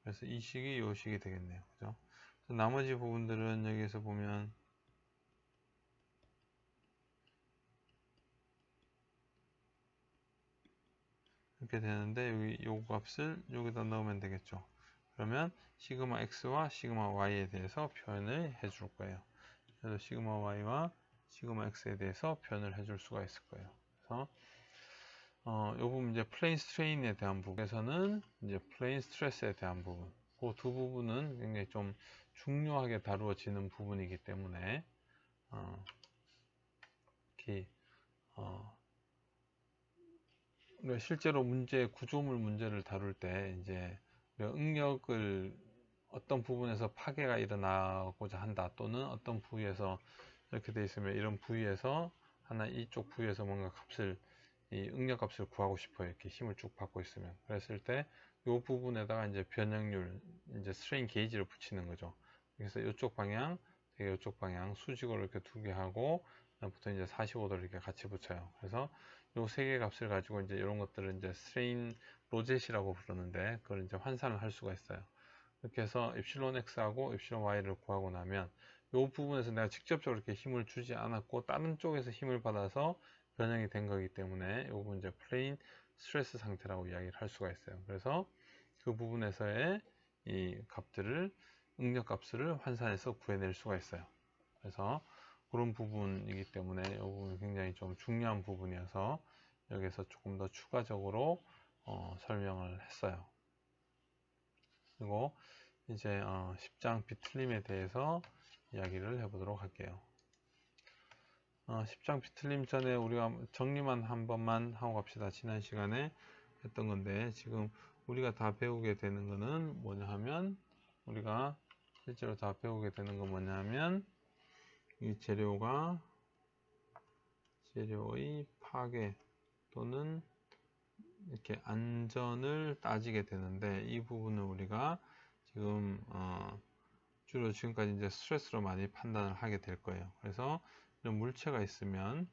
그래서 이 식이 요 식이 되겠네요. 그죠? 나머지 부분들은 여기에서 보면 이렇게 되는데, 여기 요 값을 여기다 넣으면 되겠죠. 그러면 시그마 x와 시그마 y에 대해서 표현을 해줄 거예요. 그래서 시그마 y와 시그마 x에 대해서 표현을 해줄 수가 있을 거예요. 그래서 요 부분 이제 플레인 스트레인에 대한 부분에서는 이제 플레인 스트레스에 대한 부분, 그 두 부분은 굉장히 좀 중요하게 다루어지는 부분이기 때문에 특히 실제로 구조물 문제를 다룰 때 이제 응력을 어떤 부분에서 파괴가 일어나고자 한다, 또는 어떤 부위에서 이렇게 돼 있으면 이런 부위에서 이쪽 부위에서 뭔가 이 응력 값을 구하고 싶어요. 이렇게 힘을 쭉 받고 있으면. 그랬을 때 이 부분에다가 이제 변형률, 이제 스트레인 게이지를 붙이는 거죠. 그래서 이쪽 방향, 이쪽 방향 수직으로 이렇게 두 개 하고, 그다음부터 이제 45도를 이렇게 같이 붙여요. 그래서 요 세 개 값을 가지고 이제 이런 것들을 이제 스트레인 로젯이라고 부르는데, 그걸 이제 환산을 할 수가 있어요. 이렇게 해서 epsilon x하고 epsilon y를 구하고 나면, 이 부분에서 내가 직접적으로 이렇게 힘을 주지 않았고 다른 쪽에서 힘을 받아서 변형이 된 거기 때문에 이 부분 이제 플레인 스트레스 상태라고 이야기를 할 수가 있어요. 그래서 그 부분에서의 이 값들을, 응력 값을 환산해서 구해낼 수가 있어요. 그래서 그런 부분이기 때문에 이 부분이 굉장히 좀 중요한 부분이어서 여기서 조금 더 추가적으로 설명을 했어요. 그리고 이제 10장 비틀림에 대해서 이야기를 해보도록 할게요. 10장 비틀림 전에 우리가 정리만 한 번만 하고 갑시다. 지난 시간에 했던 건데, 지금 우리가 다 배우게 되는 거는 뭐냐 하면, 우리가 실제로 다 배우게 되는 건 뭐냐 하면, 이 재료의 파괴 또는 이렇게 안전을 따지게 되는데, 이 부분은 우리가 지금 주로 지금까지 이제 스트레스로 많이 판단을 하게 될 거예요. 그래서 이런 물체가 있으면,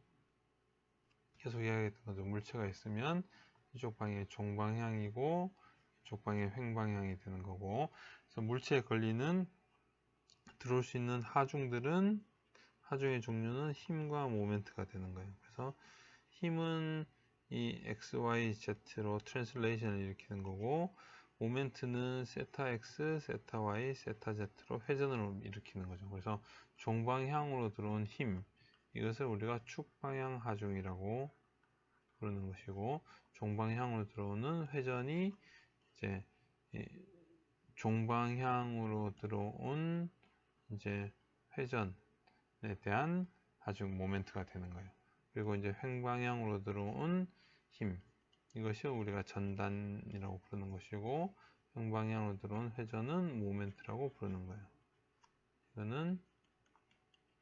계속 이야기했던 거죠. 물체가 있으면 이쪽 방향이 종방향이고 이쪽 방향이 횡방향이 되는 거고, 그래서 물체에 걸리는 들어올 수 있는 하중의 종류는 힘과 모멘트가 되는 거예요. 그래서 힘은 이 x, y, z로 트랜슬레이션을 일으키는 거고, 모멘트는 세타 x, 세타 y, 세타 z로 회전을 일으키는 거죠. 그래서 종방향으로 들어온 힘, 이것을 우리가 축방향 하중이라고 부르는 것이고, 종방향으로 들어오는 회전이 이제 종방향으로 들어온 이제 회전에 대한 하중 모멘트가 되는 거예요. 그리고 이제 횡방향으로 들어온 힘, 이것이 우리가 전단이라고 부르는 것이고, 횡방향으로 들어온 회전은 모멘트라고 부르는 거예요. 이거는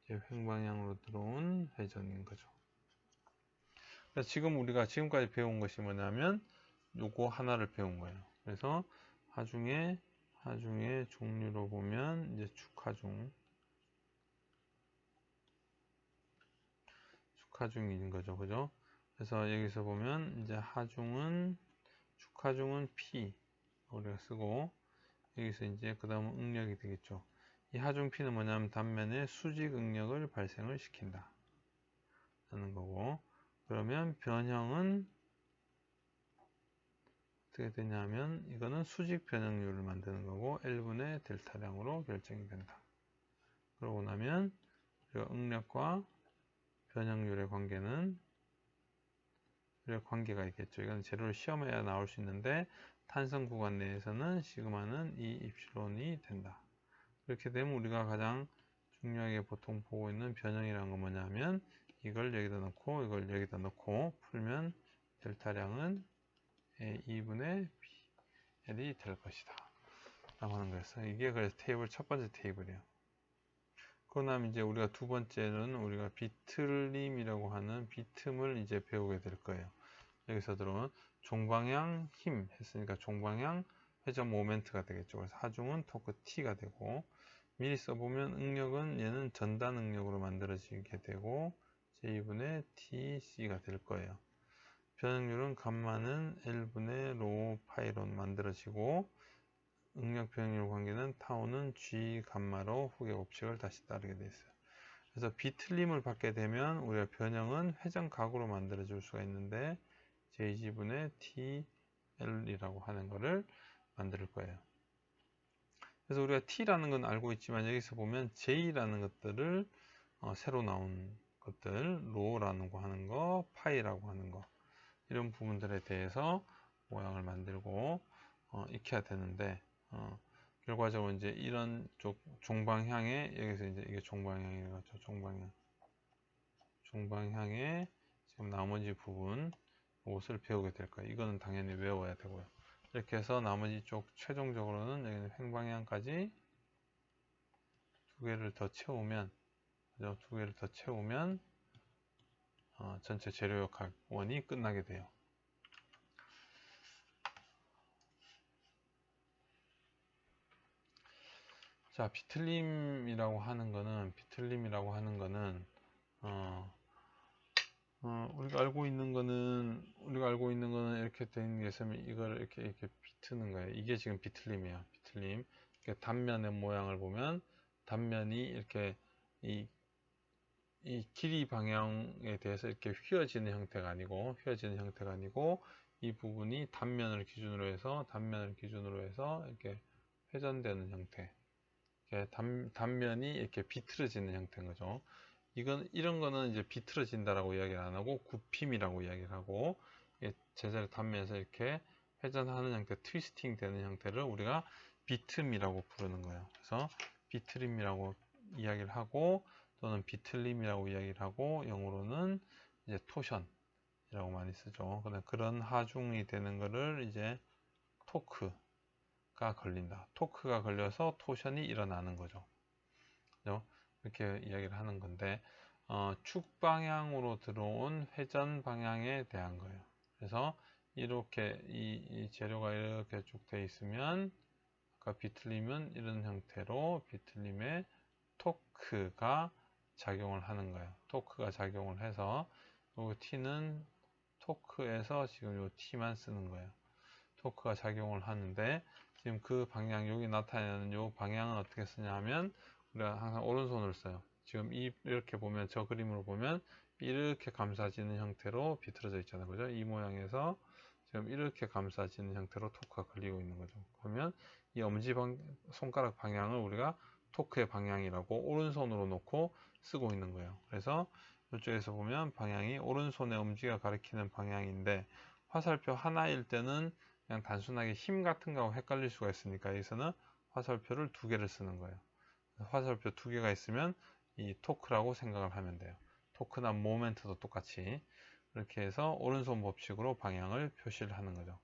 이제 횡방향으로 들어온 회전인 거죠. 그래서 지금 우리가 지금까지 배운 것이 뭐냐면 요거 하나를 배운 거예요. 그래서 하중의 종류로 보면 이제 축하중인 거죠. 그죠? 그래서 여기서 보면 이제 축하중은 P 우리가 쓰고, 여기서 이제 그 다음은 응력이 되겠죠. 이 하중 P는 뭐냐면 단면에 수직 응력을 발생을 시킨다 하는 거고, 그러면 변형은 어떻게 되냐면 이거는 수직 변형률을 만드는 거고 L분의 델타량으로 결정이 된다. 그러고 나면 우리가 응력과 변형률의 관계는 이런 관계가 있겠죠. 이건 재료를 시험해야 나올 수 있는데 탄성 구간 내에서는 시그마는 이 입실론이 된다. 이렇게 되면 우리가 가장 중요하게 보통 보고 있는 변형이라는 건 뭐냐면 이걸 여기다 넣고 이걸 여기다 넣고 풀면 델타량은 2분의 L이 될 것이다 라고 하는 거였어요. 이게 그래서 테이블 첫 번째 테이블이에요. 그 다음 이제 우리가 두 번째는 우리가 비틀림이라고 하는 비틈을 이제 배우게 될 거예요. 여기서 들어온 종방향 힘 했으니까 종방향 회전 모멘트가 되겠죠. 그래서 하중은 토크 T가 되고, 미리 써보면 응력은 얘는 전단 응력으로 만들어지게 되고 J분의 TC가 될 거예요. 변형률은 감마는 L분의 로 파이로 만들어지고, 응력 변형률 관계는 타우는 G 감마로 후계 법칙을 다시 따르게 되어 있어요. 그래서 비틀림을 받게 되면 우리가 변형은 회전각으로 만들어 줄 수가 있는데 JG분의 TL이라고 하는 것을 만들 거예요. 그래서 우리가 T라는 건 알고 있지만 여기서 보면 J라는 것들을 새로 나온 것들, 로라는 거 하는 거, 파이라고 하는 거, 이런 부분들에 대해서 모양을 만들고 익혀야 되는데, 결과적으로 이제 이런 쪽 종방향에 여기서 이제 이게 종방향이라고 종방향에 지금 나머지 부분 옷을 배우게 될 거예요. 이거는 당연히 외워야 되고요. 이렇게 해서 나머지 쪽 최종적으로는 여기는 횡방향까지 두 개를 더 채우면, 전체 재료역학 원이 끝나게 돼요. 자, 비틀림이라고 하는 거는 우리가 알고 있는 거는 이렇게 된 게 있으면 이걸 이렇게 비트는 거예요. 이게 지금 비틀림이에요. 비틀림. 단면의 모양을 보면 단면이 이렇게 이 길이 방향에 대해서 이렇게 휘어지는 형태가 아니고 이 부분이 단면을 기준으로 해서 이렇게 회전되는 형태. 단면이 이렇게 비틀어지는 형태인 거죠. 이런 거는 이제 비틀어진다라고 이야기를 안 하고 굽힘이라고 이야기를 하고, 제자리 단면에서 이렇게 회전하는 형태, 트위스팅 되는 형태를 우리가 비틈이라고 부르는 거예요. 그래서 비틀림이라고 이야기를 하고, 또는 비틀림이라고 이야기를 하고, 영어로는 이제 토션이라고 많이 쓰죠. 그런 하중이 되는 거를 이제 토크가 걸린다. 토크가 걸려서 토션이 일어나는 거죠. 이렇게 이야기를 하는 건데, 축 방향으로 들어온 회전 방향에 대한 거예요. 그래서 이렇게 이 재료가 이렇게 쭉 돼 있으면 아까 비틀림은 이런 형태로 비틀림에 토크가 작용을 하는 거예요. 토크가 작용을 해서 요 T는 토크에서 지금 요 T만 쓰는 거예요. 토크가 작용을 하는데 지금 그 방향, 여기 나타내는 요 방향은 어떻게 쓰냐 하면 우리가 항상 오른손을 써요. 지금 이렇게 보면, 저 그림으로 보면 이렇게 감싸지는 형태로 비틀어져 있잖아요. 그죠? 이 모양에서 지금 이렇게 감싸지는 형태로 토크가 걸리고 있는 거죠. 그러면 이 손가락 방향을 우리가 토크의 방향이라고 오른손으로 놓고 쓰고 있는 거예요. 그래서 이쪽에서 보면 방향이 오른손의 엄지가 가리키는 방향인데, 화살표 하나일 때는 그냥 단순하게 힘 같은 거하고 헷갈릴 수가 있으니까 여기서는 화살표를 두 개를 쓰는 거예요. 화살표 두 개가 있으면 이 토크라고 생각을 하면 돼요. 토크나 모멘트도 똑같이 이렇게 해서 오른손 법칙으로 방향을 표시를 하는 거죠.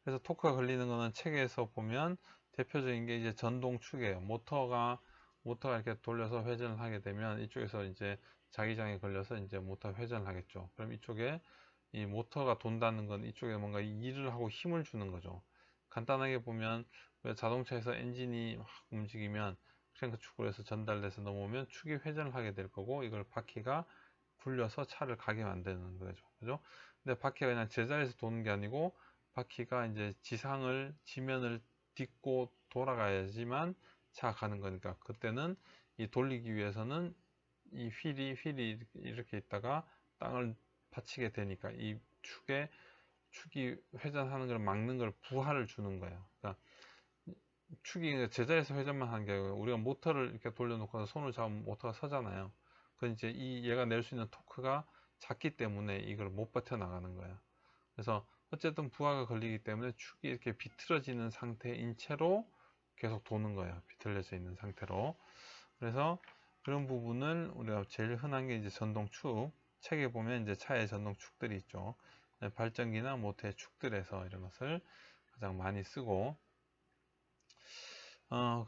그래서 토크가 걸리는 거는 책에서 보면 대표적인 게 이제 전동축이에요. 모터가 이렇게 돌려서 회전을 하게 되면 이쪽에서 이제 자기장에 걸려서 이제 모터 회전을 하겠죠. 그럼 이쪽에 이 모터가 돈다는 건 이쪽에 뭔가 일을 하고 힘을 주는 거죠. 간단하게 보면 자동차에서 엔진이 막 움직이면 크랭크 축으로 해서 전달돼서 넘어오면 축이 회전을 하게 될 거고, 이걸 바퀴가 굴려서 차를 가게 만드는 거죠. 그죠? 근데 바퀴가 그냥 제자리에서 도는 게 아니고 바퀴가 이제 지면을 딛고 돌아가야지만 차가 가는 거니까, 그때는 이 돌리기 위해서는 이 휠이 이렇게 있다가 땅을 받치게 되니까 이 축이 회전하는 걸 막는 걸 부하를 주는 거예요. 그러니까 축이 제자리에서 회전만 하는 게 아니고, 우리가 모터를 이렇게 돌려놓고 손을 잡으면 모터가 서잖아요. 그건 이제 얘가 낼 수 있는 토크가 작기 때문에 이걸 못 버텨 나가는 거예요. 그래서 어쨌든 부하가 걸리기 때문에 축이 이렇게 비틀어지는 상태인 채로 계속 도는 거예요. 비틀려져 있는 상태로. 그래서 그런 부분을 우리가 제일 흔한 게 이제 전동축. 책에 보면 이제 차의 전동축들이 있죠. 발전기나 모터의 축들에서 이런 것을 가장 많이 쓰고,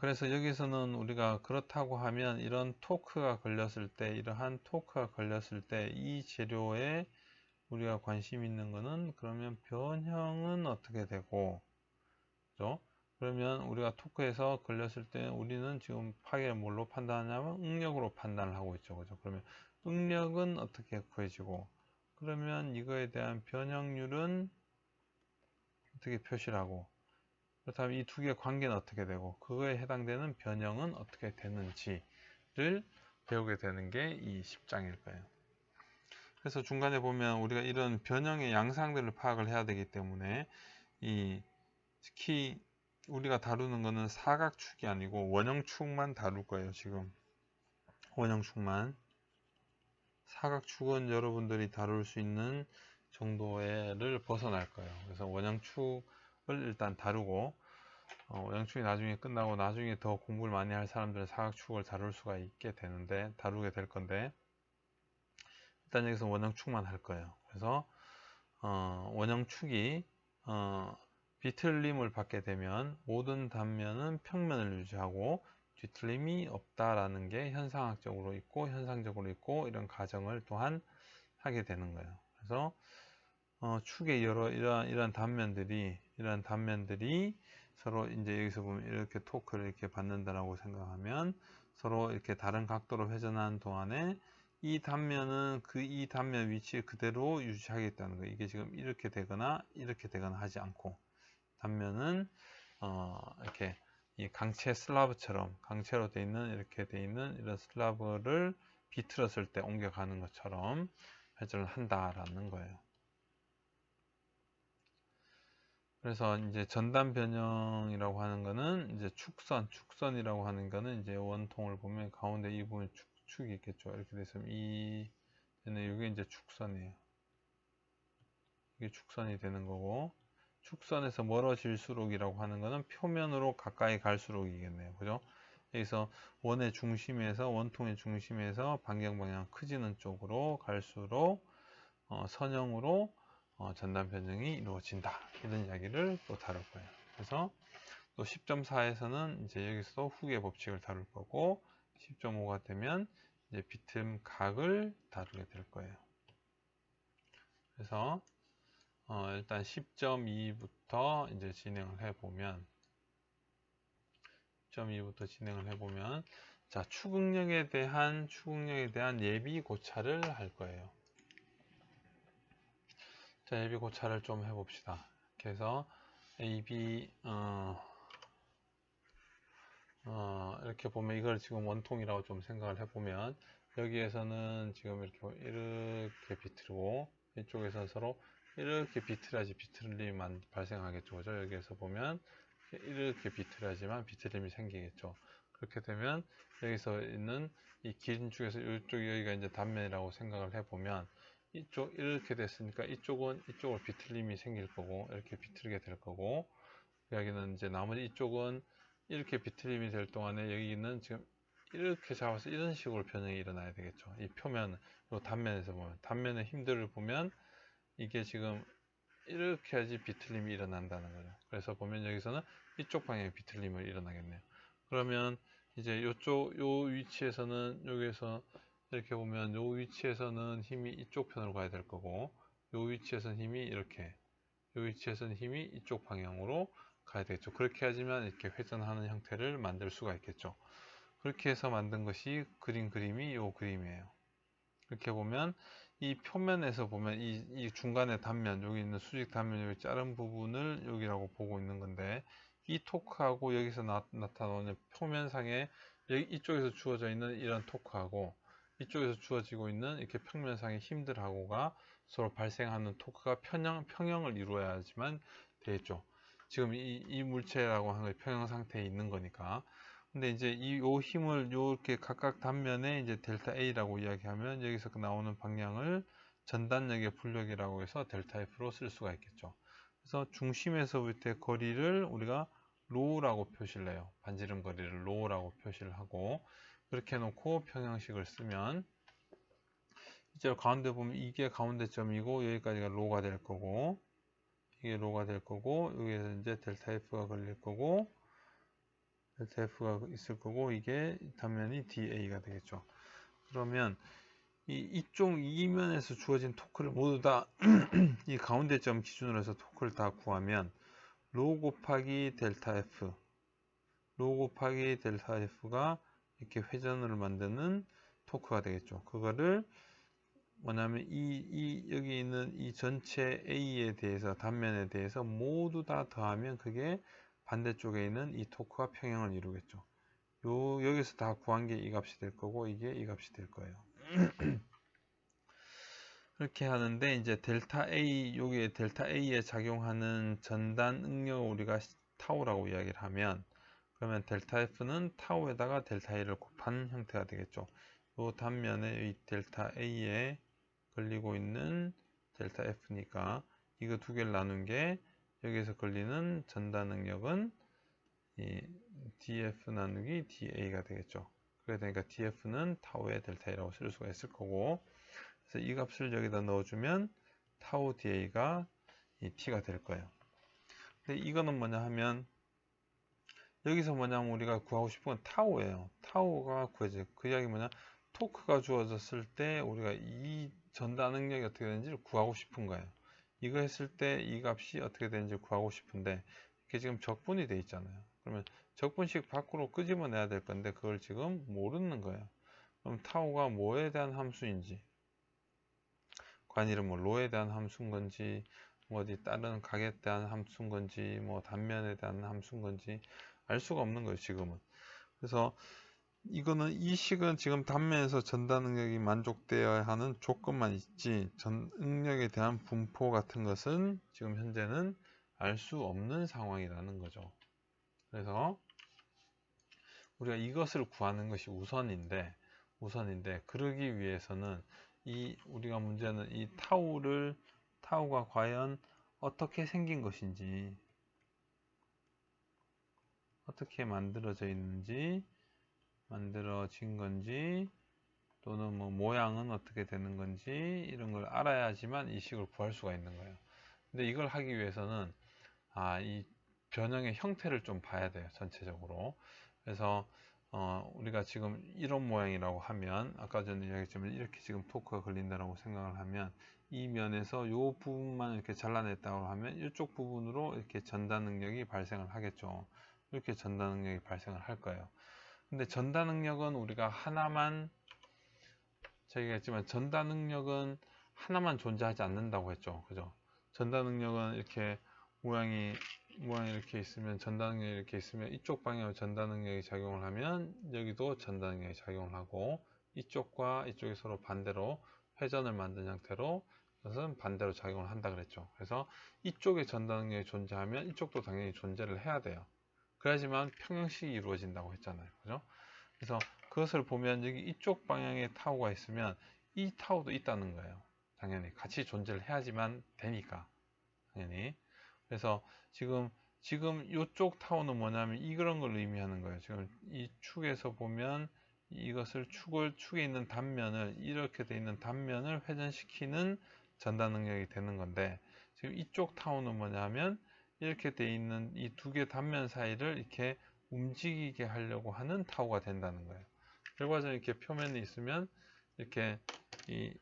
그래서 여기서는 우리가 그렇다고 하면 이러한 토크가 걸렸을 때 이 재료에 우리가 관심 있는 거는, 그러면 변형은 어떻게 되고, 그죠? 그러면 우리가 토크에서 걸렸을 때 우리는 지금 파괴를 뭘로 판단하냐면 응력으로 판단을 하고 있죠. 그죠? 그러면 응력은 어떻게 구해지고, 그러면 이거에 대한 변형률은 어떻게 표시를 하고, 그렇다면 이 두 개의 관계는 어떻게 되고, 그거에 해당되는 변형은 어떻게 되는지를 배우게 되는 게 이 10장일 거예요. 그래서 중간에 보면 우리가 이런 변형의 양상들을 파악을 해야 되기 때문에, 특히 우리가 다루는 거는 사각축이 아니고 원형축만 다룰 거예요. 지금 원형축만. 사각축은 여러분들이 다룰 수 있는 정도를 벗어날 거예요. 그래서 원형축을 일단 다루고, 원형축이 나중에 끝나고 나중에 더 공부를 많이 할 사람들은 사각축을 다루게 될 건데, 일단 여기서 원형축만 할 거예요. 그래서 원형축이 비틀림을 받게 되면 모든 단면은 평면을 유지하고 뒤틀림이 없다라는 게 현상학적으로 있고 현상적으로 있고, 이런 가정을 또한 하게 되는 거예요. 그래서 축의 이러한 단면들이 서로 이제 여기서 보면 이렇게 토크를 이렇게 받는다라고 생각하면, 서로 이렇게 다른 각도로 회전하는 동안에 이 단면은 이 단면 위치에 그대로 유지하겠다는 거예요. 이게 지금 이렇게 되거나 하지 않고, 단면은 이렇게 이 강체 슬라브처럼 강체로 돼 있는 이런 슬라브를 비틀었을 때 옮겨가는 것처럼 회전을 한다라는 거예요. 그래서 이제 전단 변형이라고 하는 거는 이제 축선이라고 하는 거는 이제 원통을 보면 가운데 이 부분에 축이 있겠죠. 이렇게 돼서 이게 이제 축선이에요. 이게 축선이 되는 거고, 축선에서 멀어질수록이라고 하는 거는 표면으로 가까이 갈수록이겠네요. 그죠? 여기서 원통의 중심에서 반경 방향 커지는 쪽으로 갈수록 선형으로 전단 변형이 이루어진다. 이런 이야기를 또 다룰 거예요. 그래서 또 10.4에서는 이제 여기서 후계 법칙을 다룰 거고, 10.5가 되면 이제 비틈각을 다루게 될 거예요. 그래서 일단 10.2부터 이제 진행을 해보면, 자, 추궁력에 대한 예비 고찰을 할 거예요. 자, 예비 고찰을 좀 해봅시다. 그래서 AB 이렇게 보면, 이걸 지금 원통이라고 좀 생각을 해보면, 여기에서는 지금 이렇게 비틀고, 이쪽에서는 서로 이렇게 비틀어야지 비틀림이 발생하겠죠. 그죠? 여기에서 보면 이렇게 비틀어야지만 비틀림이 생기겠죠. 그렇게 되면 여기서 있는 이 긴 축에서 이쪽 여기가 이제 단면이라고 생각을 해보면 이쪽 이렇게 됐으니까 이쪽은 이쪽으로 비틀림이 생길 거고 이렇게 비틀게 될 거고 여기는 이제 나머지 이쪽은 이렇게 비틀림이 될 동안에 여기는 지금 이렇게 잡아서 이런 식으로 변형이 일어나야 되겠죠. 이 표면, 이 단면에서 보면 단면의 힘들을 보면 이게 지금 이렇게 해야지 비틀림이 일어난다는 거죠. 그래서 보면 여기서는 이쪽 방향의 비틀림을 일어나겠네요. 그러면 이제 요쪽 요 위치에서는 여기에서 이렇게 보면 요 위치에서는 힘이 이쪽 편으로 가야 될 거고 요 위치에서는 힘이 이렇게 요 위치에서는 힘이 이쪽 방향으로 가야 되겠죠. 그렇게 하지만 이렇게 회전하는 형태를 만들 수가 있겠죠. 그렇게 해서 만든 것이 그림이 요 그림이에요. 이렇게 보면 이 표면에서 보면 이 중간에 단면 여기 있는 수직 단면 여기 자른 부분을 여기라고 보고 있는 건데 이 토크하고 여기서 나타나는 표면상에 여기 이쪽에서 주어져 있는 이런 토크하고 이쪽에서 주어지고 있는 이렇게 평면상의 힘들하고가 서로 발생하는 토크가 평형을 이루어야지만 되겠죠. 지금 이 물체라고 하는 게 평형 상태에 있는 거니까. 근데 이제 요 힘을 요렇게 각각 단면에 이제 델타 A라고 이야기하면 여기서 나오는 방향을 전단력의 불력이라고 해서 델타 F로 쓸 수가 있겠죠. 그래서 중심에서부터의 거리를 우리가 로우라고 표시를 해요. 반지름 거리를 로우라고 표시를 하고 그렇게 해놓고 평형식을 쓰면 이제 가운데 보면 이게 가운데 점이고 여기까지가 로가 될 거고 이게 로가 될 거고 여기에서 이제 델타 F가 걸릴 거고 델타 F가 있을 거고 이게 단면이 DA가 되겠죠. 그러면 이쪽 이면에서 주어진 토크를 모두 다 이 가운데 점 기준으로 해서 토크를 다 구하면 로 곱하기 델타 F 로 곱하기 델타 F가 이렇게 회전을 만드는 토크가 되겠죠. 그거를 뭐냐면 여기 있는 이 전체 A에 대해서 단면에 대해서 모두 다 더하면 그게 반대쪽에 있는 이 토크와 평형을 이루겠죠. 여기서 다 구한 게 이 값이 될 거고 이게 이 값이 될 거예요. 그렇게 하는데 이제 델타 A 여기에 델타 A에 작용하는 전단 응력을 우리가 타우라고 이야기를 하면 그러면 델타 F는 타우에다가 델타 A를 곱한 형태가 되겠죠. 이 단면에 이 델타 A에 걸리고 있는 델타 F니까 이거 두 개를 나눈 게 여기에서 걸리는 전단 응력은 이 dF 나누기 da가 되겠죠. 그러다 보니까 dF는 타우의 델타 A라고 쓸 수가 있을 거고 그래서 이 값을 여기다 넣어주면 타우 da가 이 t가 될 거예요. 근데 이거는 뭐냐 하면 여기서 뭐냐면 우리가 구하고 싶은 건 타우예요. 타우가 구해져요. 그 이야기 뭐냐 토크가 주어졌을 때 우리가 이 전단 능력이 어떻게 되는지를 구하고 싶은 거예요. 이거 했을 때 이 값이 어떻게 되는지 구하고 싶은데 이게 지금 적분이 돼 있잖아요. 그러면 적분식 밖으로 끄집어내야 될 건데 그걸 지금 모르는 거예요. 그럼 타우가 뭐에 대한 함수인지 관이름 뭐 로에 대한 함수인 건지 뭐 어디 다른 각에 대한 함수인 건지 뭐 단면에 대한 함수인 건지 알 수가 없는 거예요 지금은. 그래서 이거는 이 식은 지금 단면에서 전단 응력이 만족되어야 하는 조건만 있지 전 응력에 대한 분포 같은 것은 지금 현재는 알 수 없는 상황이라는 거죠. 그래서 우리가 이것을 구하는 것이 우선인데 그러기 위해서는 우리가 문제는 이 타우가 과연 어떻게 생긴 것인지 어떻게 만들어진 건지 또는 뭐 모양은 어떻게 되는 건지 이런 걸 알아야지만 이 식을 구할 수가 있는 거예요. 근데 이걸 하기 위해서는 이 변형의 형태를 좀 봐야 돼요. 전체적으로. 그래서 우리가 지금 이런 모양이라고 하면 아까 전에 이야기했지만 이렇게 지금 토크가 걸린다고 생각을 하면 이 면에서 이 부분만 이렇게 잘라냈다고 하면 이쪽 부분으로 이렇게 전단 능력이 발생을 하겠죠. 이렇게 전단 능력이 발생을 할 거예요. 근데 전단 능력은 우리가 하나만 저희가 했지만 전단 능력은 하나만 존재하지 않는다고 했죠. 그죠? 전단 능력은 이렇게 모양이 이렇게 있으면 전단 능력이 이렇게 있으면 이쪽 방향으로 전단 능력이 작용을 하면 여기도 전단 능력이 작용을 하고 이쪽과 이쪽이 서로 반대로 회전을 만든 형태로 것은 반대로 작용을 한다 그랬죠. 그래서 이쪽에 전달 능력이 존재하면 이쪽도 당연히 존재를 해야 돼요. 그래야지만 평형식이 이루어진다고 했잖아요. 그죠? 그래서 그것을 보면 여기 이쪽 방향에 타우가 있으면 이 타우도 있다는 거예요. 당연히 같이 존재를 해야지만 되니까 당연히. 그래서 지금 이쪽 타우는 뭐냐면 이런 걸 의미하는 거예요. 지금 이 축에서 보면 이것을 축에 있는 단면을 이렇게 돼 있는 단면을 회전시키는 전달 능력이 되는 건데, 지금 이쪽 타우는 뭐냐면 이렇게 돼 있는 이 두 개 단면 사이를 이렇게 움직이게 하려고 하는 타우가 된다는 거예요. 결과적으로 이렇게 표면이 있으면 이렇게 이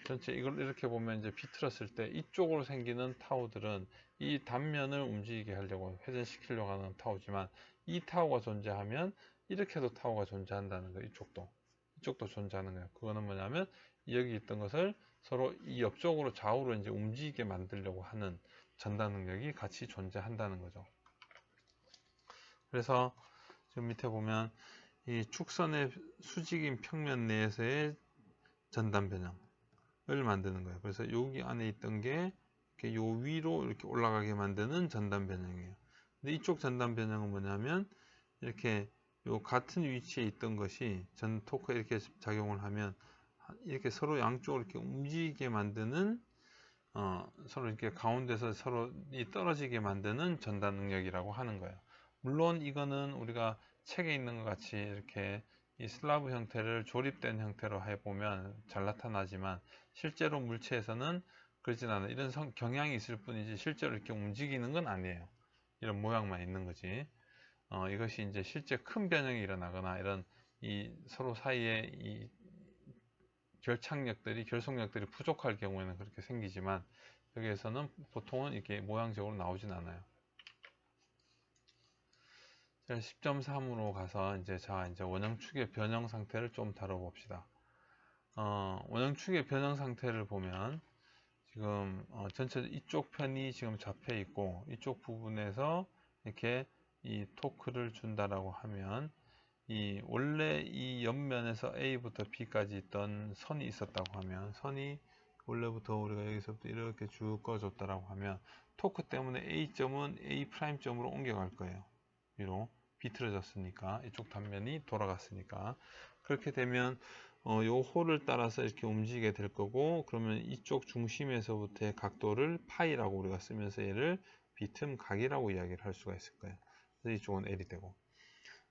전체 이걸 이렇게 보면 이제 비틀었을 때 이쪽으로 생기는 타우들은 이 단면을 움직이게 하려고 회전시키려고 하는 타우지만, 이 타우가 존재하면 이렇게도 타우가 존재한다는 거예요. 이쪽도 존재하는 거예요. 그거는 뭐냐면 여기 있던 것을 서로 이 옆쪽으로 좌우로 이제 움직이게 만들려고 하는 전달 능력이 같이 존재한다는 거죠. 그래서 지금 밑에 보면 이 축선의 수직인 평면 내에서의 전단 변형을 만드는 거예요. 그래서 여기 안에 있던 게 이렇게 요 위로 이렇게 올라가게 만드는 전단 변형이에요. 근데 이쪽 전단 변형은 뭐냐면 이렇게 요 같은 위치에 있던 것이 전 토크에 이렇게 작용을 하면 이렇게 서로 양쪽으로 이렇게 움직이게 만드는 서로 이렇게 가운데서 서로 떨어지게 만드는 전단 능력이라고 하는 거예요. 물론 이거는 우리가 책에 있는 것 같이 이렇게 이 슬라브 형태를 조립된 형태로 해보면 잘 나타나지만 실제로 물체에서는 그러진 않아요. 이런 경향이 있을 뿐이지 실제로 이렇게 움직이는 건 아니에요. 이런 모양만 있는 거지. 이것이 이제 실제 큰 변형이 일어나거나 이런 이 서로 사이에 이 결속력들이 부족할 경우에는 그렇게 생기지만, 여기에서는 보통은 이렇게 모양적으로 나오진 않아요. 10.3으로 가서 이제 원형축의 변형 상태를 좀 다뤄봅시다. 원형축의 변형 상태를 보면 지금 전체 이쪽 편이 지금 잡혀 있고 이쪽 부분에서 이렇게 이 토크를 준다라고 하면 원래 이 옆면에서 A부터 B까지 있던 선이 있었다고 하면, 선이 원래부터 우리가 여기서부터 이렇게 쭉 꺼줬다라고 하면 토크 때문에 A점은 A'점으로 옮겨갈 거예요. 위로 비틀어졌으니까, 이쪽 단면이 돌아갔으니까. 그렇게 되면 요 홀을 따라서 이렇게 움직이게 될 거고, 그러면 이쪽 중심에서부터의 각도를 파이라고 우리가 쓰면서 얘를 비틈 각이라고 이야기를 할 수가 있을 거예요. 그래서 이쪽은 L이 되고.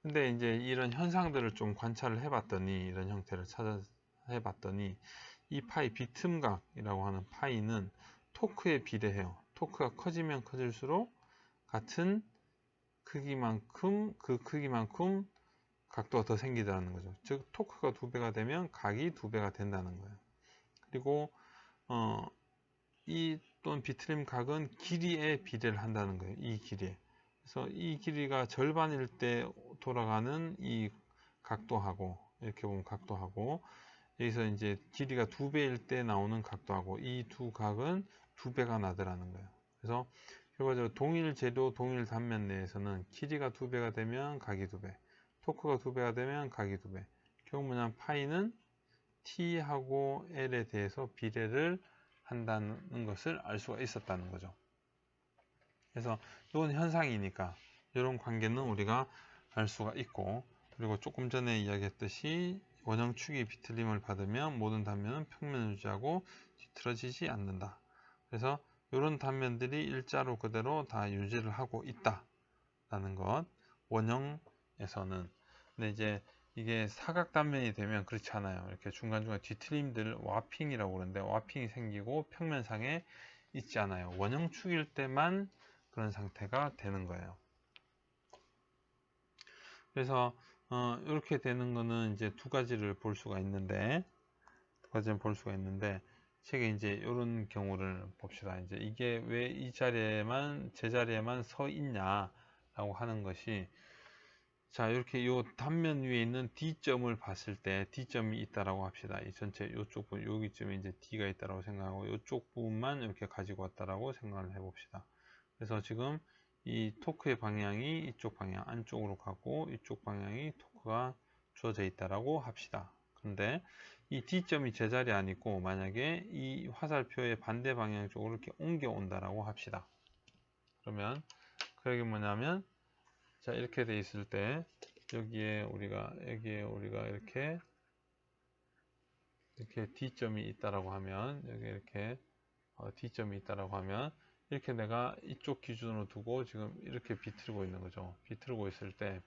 근데 이제 이런 현상들을 좀 관찰을 해봤더니, 이런 형태를 해봤더니 이 파이 비틈각이라고 하는 파이는 토크에 비례해요. 토크가 커지면 커질수록 같은 크기만큼 각도가 더 생기다는 거죠. 즉 토크가 2배가 되면 각이 2배가 된다는 거예요. 그리고 이 또는 비트림 각은 길이에 비례를 한다는 거예요. 이 길이에. 그래서 이 길이가 절반일 때 돌아가는 이 각도하고, 이렇게 보면 각도하고, 여기서 이제 길이가 2배일 때 나오는 각도하고, 이 두 각은 2배가 나더라는 거예요. 그래서 결과적으로 동일 재료, 동일 단면 내에서는 길이가 2배가 되면 각이 2배, 토크가 2배가 되면 각이 2배. 결국 뭐냐면 파이는 T하고 L에 대해서 비례를 한다는 것을 알 수가 있었다는 거죠. 그래서 이건 현상이니까 이런 관계는 우리가 알 수가 있고, 그리고 조금 전에 이야기했듯이 원형축이 비틀림을 받으면 모든 단면은 평면을 유지하고 뒤틀어지지 않는다. 그래서 이런 단면들이 일자로 그대로 다 유지를 하고 있다라는 것, 원형에서는. 근데 이제 이게 사각 단면이 되면 그렇지 않아요. 이렇게 중간중간 뒤틀림들 와핑이라고 그러는데, 와핑이 생기고 평면상에 있지 않아요. 원형축일 때만 그런 상태가 되는 거예요. 그래서 이렇게 되는 거는 이제 두 가지를 볼 수가 있는데, 책에 이제 이런 경우를 봅시다. 이제 이게 왜 제자리에만 서 있냐라고 하는 것이, 자, 이렇게 요 단면 위에 있는 D점을 봤을 때, D점이 있다라고 합시다. 이 전체 요쪽 부분, 여기쯤에 이제 D가 있다라고 생각하고, 요쪽 부분만 이렇게 가지고 왔다라고 생각을 해봅시다. 그래서 지금 이 토크의 방향이 이쪽 방향 안쪽으로 가고, 이쪽 방향이 토크가 주어져 있다라고 합시다. 근데 이 D점이 제자리 아니고 만약에 이 화살표의 반대 방향 쪽으로 이렇게 옮겨 온다라고 합시다. 그러면 그게 뭐냐면 자 이렇게 돼 있을 때 여기에 우리가 이렇게 D점이 있다라고 하면 여기 이렇게 D점이 있다라고 하면 이렇게 내가 이쪽 기준으로 두고 지금 이렇게 비틀고 있는 거죠. 비틀고 있을 때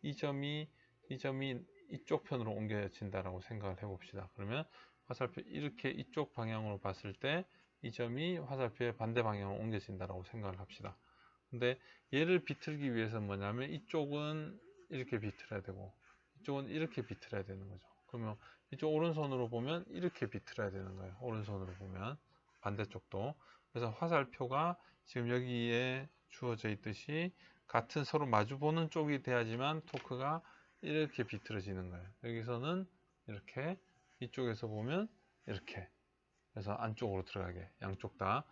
이 점이 이쪽 편으로 옮겨진다라고 생각을 해 봅시다. 그러면 화살표 이렇게 이쪽 방향으로 봤을 때 이 점이 화살표의 반대 방향으로 옮겨진다라고 생각을 합시다. 근데 얘를 비틀기 위해서 뭐냐면 이쪽은 이렇게 비틀어야 되고 이쪽은 이렇게 비틀어야 되는 거죠. 그러면 이쪽 오른손으로 보면 이렇게 비틀어야 되는 거예요. 오른손으로 보면 반대쪽도. 그래서 화살표가 지금 여기에 주어져 있듯이 같은 서로 마주보는 쪽이 돼야지만 토크가 이렇게 비틀어지는 거예요. 여기서는 이렇게, 이쪽에서 보면 이렇게. 그래서 안쪽으로 들어가게, 양쪽 다.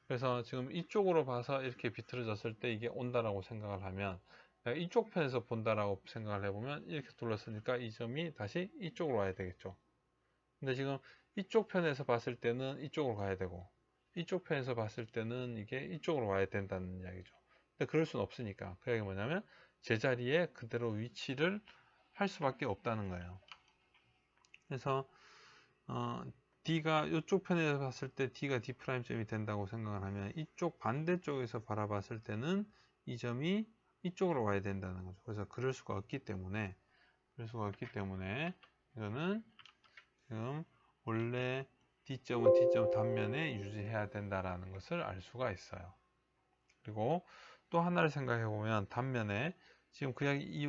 그래서 지금 이쪽으로 봐서 이렇게 비틀어졌을 때 이게 온다라고 생각을 하면 내가 이쪽 편에서 본다라고 생각을 해보면 이렇게 둘렀으니까 이 점이 다시 이쪽으로 와야 되겠죠. 근데 지금 이쪽 편에서 봤을 때는 이쪽으로 가야 되고 이쪽 편에서 봤을 때는 이게 이쪽으로 와야 된다는 이야기죠. 근데 그럴 수는 없으니까 그 얘기가 뭐냐면 제자리에 그대로 위치를 할 수밖에 없다는 거예요. 그래서 D가 이쪽 편에서 봤을 때 D가 D'점이 된다고 생각을 하면 이쪽 반대쪽에서 바라봤을 때는 이 점이 이쪽으로 와야 된다는 거죠. 그래서 그럴 수가 없기 때문에 이거는 지금 원래 D점은 D점 단면에 유지해야 된다라는 것을 알 수가 있어요. 그리고 또 하나를 생각해 보면 단면에 지금 그냥 이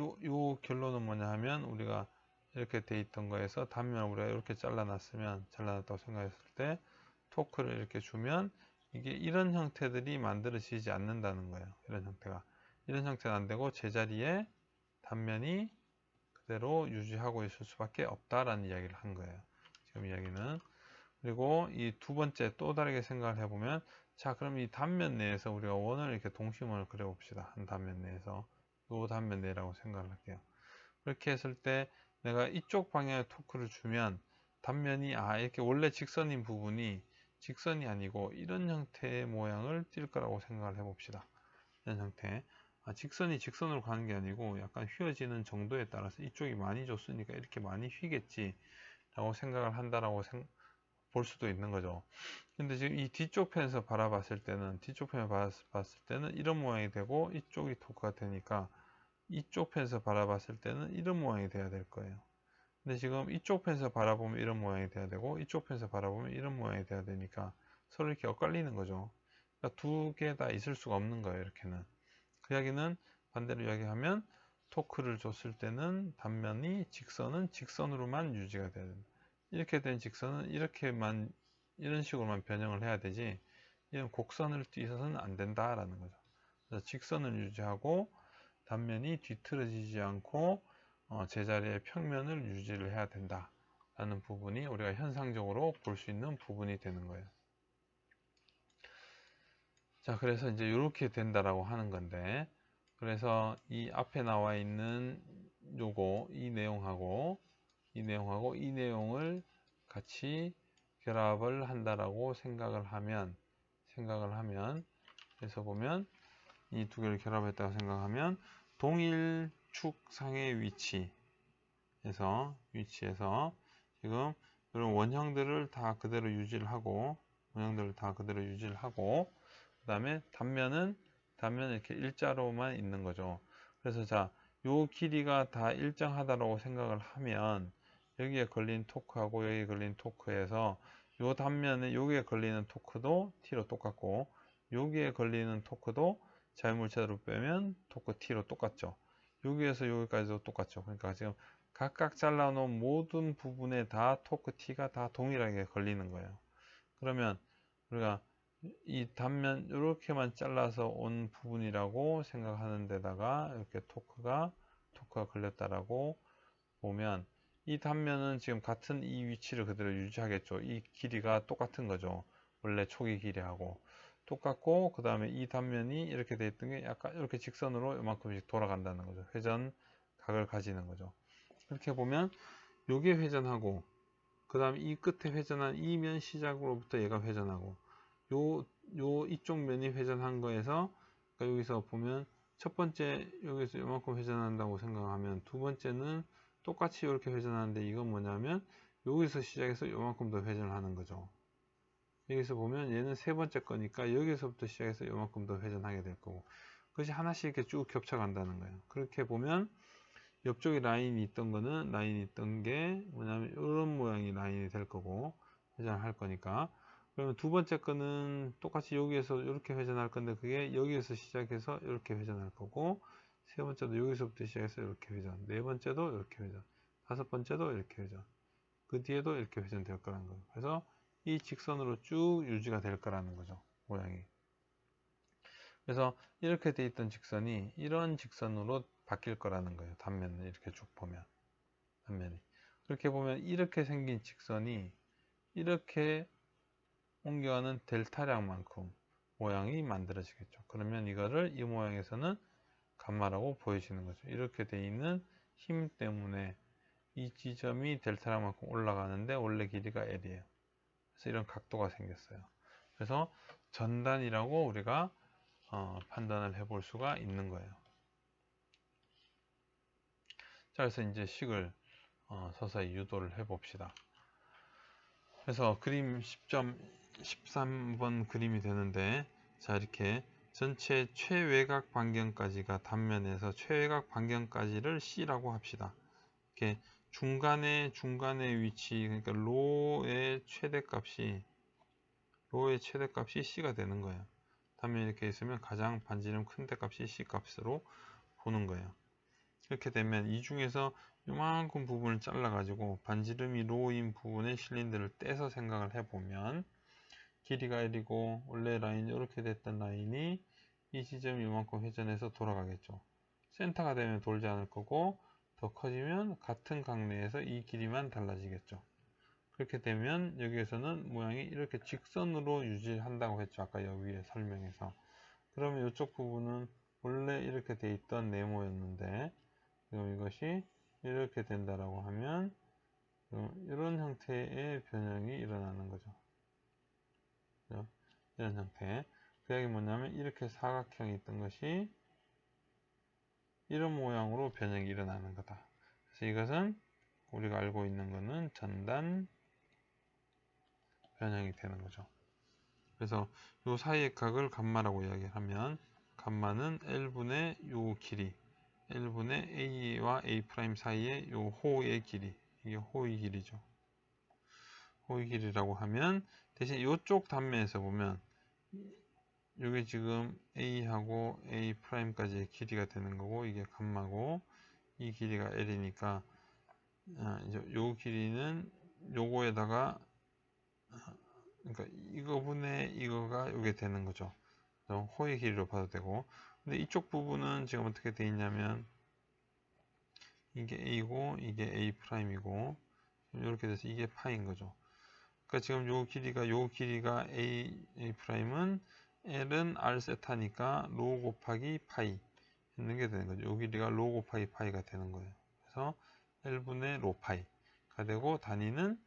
결론은 뭐냐 하면 우리가 이렇게 돼 있던 거에서 단면을 우리가 이렇게 잘라놨다고 생각했을 때 토크를 이렇게 주면 이게 이런 형태들이 만들어지지 않는다는 거예요. 이런 형태는 안 되고 제자리에 단면이 그대로 유지하고 있을 수밖에 없다라는 이야기를 한 거예요. 지금 이야기는. 그리고 이 두 번째 또 다르게 생각을 해보면 자 그럼 이 단면 내에서 우리가 원을 이렇게 동심원을 그려봅시다. 한 단면 내에서 이 단면 내라고 생각을 할게요. 그렇게 했을 때 내가 이쪽 방향의 토크를 주면 단면이 이렇게 원래 직선인 부분이 직선이 아니고 이런 형태의 모양을 띌 거라고 생각을 해봅시다. 이런 형태. 직선이 직선으로 가는 게 아니고 약간 휘어지는 정도에 따라서 이쪽이 많이 줬으니까 이렇게 많이 휘겠지 라고 생각을 한다라고 볼 수도 있는 거죠. 근데 지금 이 뒤쪽 편에서 바라봤을 때는 이런 모양이 되고 이쪽이 토크가 되니까 이쪽 편에서 바라봤을 때는 이런 모양이 돼야 될 거예요. 근데 지금 이쪽 편에서 바라보면 이런 모양이 돼야 되고 이쪽 편에서 바라보면 이런 모양이 돼야 되니까 서로 이렇게 엇갈리는 거죠. 그러니까 두 개 다 있을 수가 없는 거예요. 이렇게는. 그 이야기는 반대로 이야기하면 토크를 줬을 때는 단면이 직선은 직선으로만 유지가 돼야 된다. 이렇게 된 직선은 이런 식으로만 변형을 해야 되지 이런 곡선을 띄어서는 안 된다라는 거죠. 그래서 직선을 유지하고 단면이 뒤틀어지지 않고 제자리의 평면을 유지를 해야 된다라는 부분이 우리가 현상적으로 볼 수 있는 부분이 되는 거예요. 자, 그래서 이제 이렇게 된다라고 하는 건데, 그래서 이 앞에 나와 있는 이 내용하고 이 내용을 같이 결합을 한다라고 생각을 하면 그래서 보면 이 두 개를 결합했다고 생각하면 동일 축상의 위치에서 지금 이런 원형들을 다 그대로 유지를 하고 그 다음에 단면은 이렇게 일자로만 있는 거죠. 그래서 자, 요 길이가 다 일정하다고 생각을 하면 여기에 걸린 토크하고 여기에 걸린 토크에서 요 단면에 여기에 걸리는 토크도 t로 똑같고 여기에 걸리는 토크도 자유물체로 빼면 토크 t로 똑같죠. 여기에서 여기까지도 똑같죠. 그러니까 지금 각각 잘라놓은 모든 부분에 다 토크 t가 다 동일하게 걸리는 거예요. 그러면 우리가 이 단면 이렇게만 잘라서 온 부분이라고 생각하는 데다가 이렇게 토크가 걸렸다라고 보면 이 단면은 지금 같은 이 위치를 그대로 유지하겠죠. 이 길이가 똑같은 거죠. 원래 초기 길이하고 똑같고 그 다음에 이 단면이 이렇게 돼 있던 게 약간 이렇게 직선으로 이만큼씩 돌아간다는 거죠. 회전 각을 가지는 거죠. 이렇게 보면 요게 회전하고 그 다음 이 끝에 회전한 이 면 시작으로부터 얘가 회전하고 요 이쪽 면이 회전한 거에서 그러니까 여기서 보면 첫 번째 여기서 요만큼 회전한다고 생각하면 두 번째는 똑같이 이렇게 회전하는데 이건 뭐냐면 여기서 시작해서 요만큼 더 회전을 하는 거죠. 여기서 보면 얘는 세 번째 거니까 여기서부터 시작해서 요만큼 더 회전하게 될 거고 그것이 하나씩 이렇게 쭉 겹쳐 간다는 거예요. 그렇게 보면 옆쪽에 라인이 있던 거는 라인이 있던 게 뭐냐면 이런 모양이 라인이 될 거고 회전을 할 거니까 그러면 두 번째 거는 똑같이 여기에서 이렇게 회전할 건데 그게 여기에서 시작해서 이렇게 회전할 거고 세 번째도 여기서부터 시작해서 이렇게 회전 네 번째도 이렇게 회전 다섯 번째도 이렇게 회전 그 뒤에도 이렇게 회전될 거라는 거예요. 그래서 이 직선으로 쭉 유지가 될 거라는 거죠. 모양이. 그래서 이렇게 돼 있던 직선이 이런 직선으로 바뀔 거라는 거예요. 단면을 이렇게 쭉 보면 단면이 그렇게 보면 이렇게 생긴 직선이 이렇게 옮겨가는 델타량만큼 모양이 만들어지겠죠. 그러면 이거를 이 모양에서는 감마라고 보여지는 거죠. 이렇게 돼 있는 힘 때문에 이 지점이 델타량만큼 올라가는데 원래 길이가 L이에요. 그래서 이런 각도가 생겼어요. 그래서 전단이라고 우리가 판단을 해볼 수가 있는 거예요. 자, 그래서 이제 식을 서서히 유도를 해 봅시다. 그래서 그림 10.13번 그림이 되는데 자 이렇게 전체 최외곽 반경까지가 단면에서 최외곽 반경까지를 C라고 합시다. 이렇게 중간의 위치 그러니까 로의 최대값이 C가 되는 거예요. 단면이 이렇게 있으면 가장 반지름 큰 대값이 C 값으로 보는 거예요. 이렇게 되면 이 중에서 요만큼 부분을 잘라 가지고 반지름이 로인 부분의 실린더를 떼서 생각을 해보면 길이가 L이고 원래 라인이 이렇게 됐던 라인이 이 지점이 요만큼 회전해서 돌아가겠죠. 센터가 되면 돌지 않을 거고 더 커지면 같은 각내에서 이 길이만 달라지겠죠. 그렇게 되면 여기에서는 모양이 이렇게 직선으로 유지한다고 했죠. 아까 여기 위에 설명에서. 그러면 이쪽 부분은 원래 이렇게 돼 있던 네모였는데 지금 이것이 이렇게 된다라고 하면 이런 형태의 변형이 일어나는 거죠. 이런 형태. 그 얘기 뭐냐면 이렇게 사각형이 있던 것이 이런 모양으로 변형이 일어나는 거다. 그래서 이것은 우리가 알고 있는 것은 전단 변형이 되는 거죠. 그래서 이 사이의 각을 감마라고 이야기하면 감마는 L분의 요 길이 L분의 A와 A' 사이의 요 호의 길이 이게 호의 길이죠. 호의 길이라고 하면 대신 이쪽 단면에서 보면 이게 지금 A하고 A'까지의 길이가 되는 거고 이게 감마고 이 길이가 L이니까 이제 요 길이는 요거에다가 그러니까 이거분의 이거가 요게 되는 거죠. 호의 길이로 봐도 되고 근데 이쪽 부분은 지금 어떻게 되어 있냐면 이게 A고 이게 A'이고 이렇게 돼서 이게 파인 거죠. 그러니까 지금 요 길이가 A'은 L은 R 세타니까 로 곱하기 파이 있는 게 되는 거죠. 요 길이가 로 곱하기 파이가 되는 거예요. 그래서 L분의 로 파이가 되고 단위는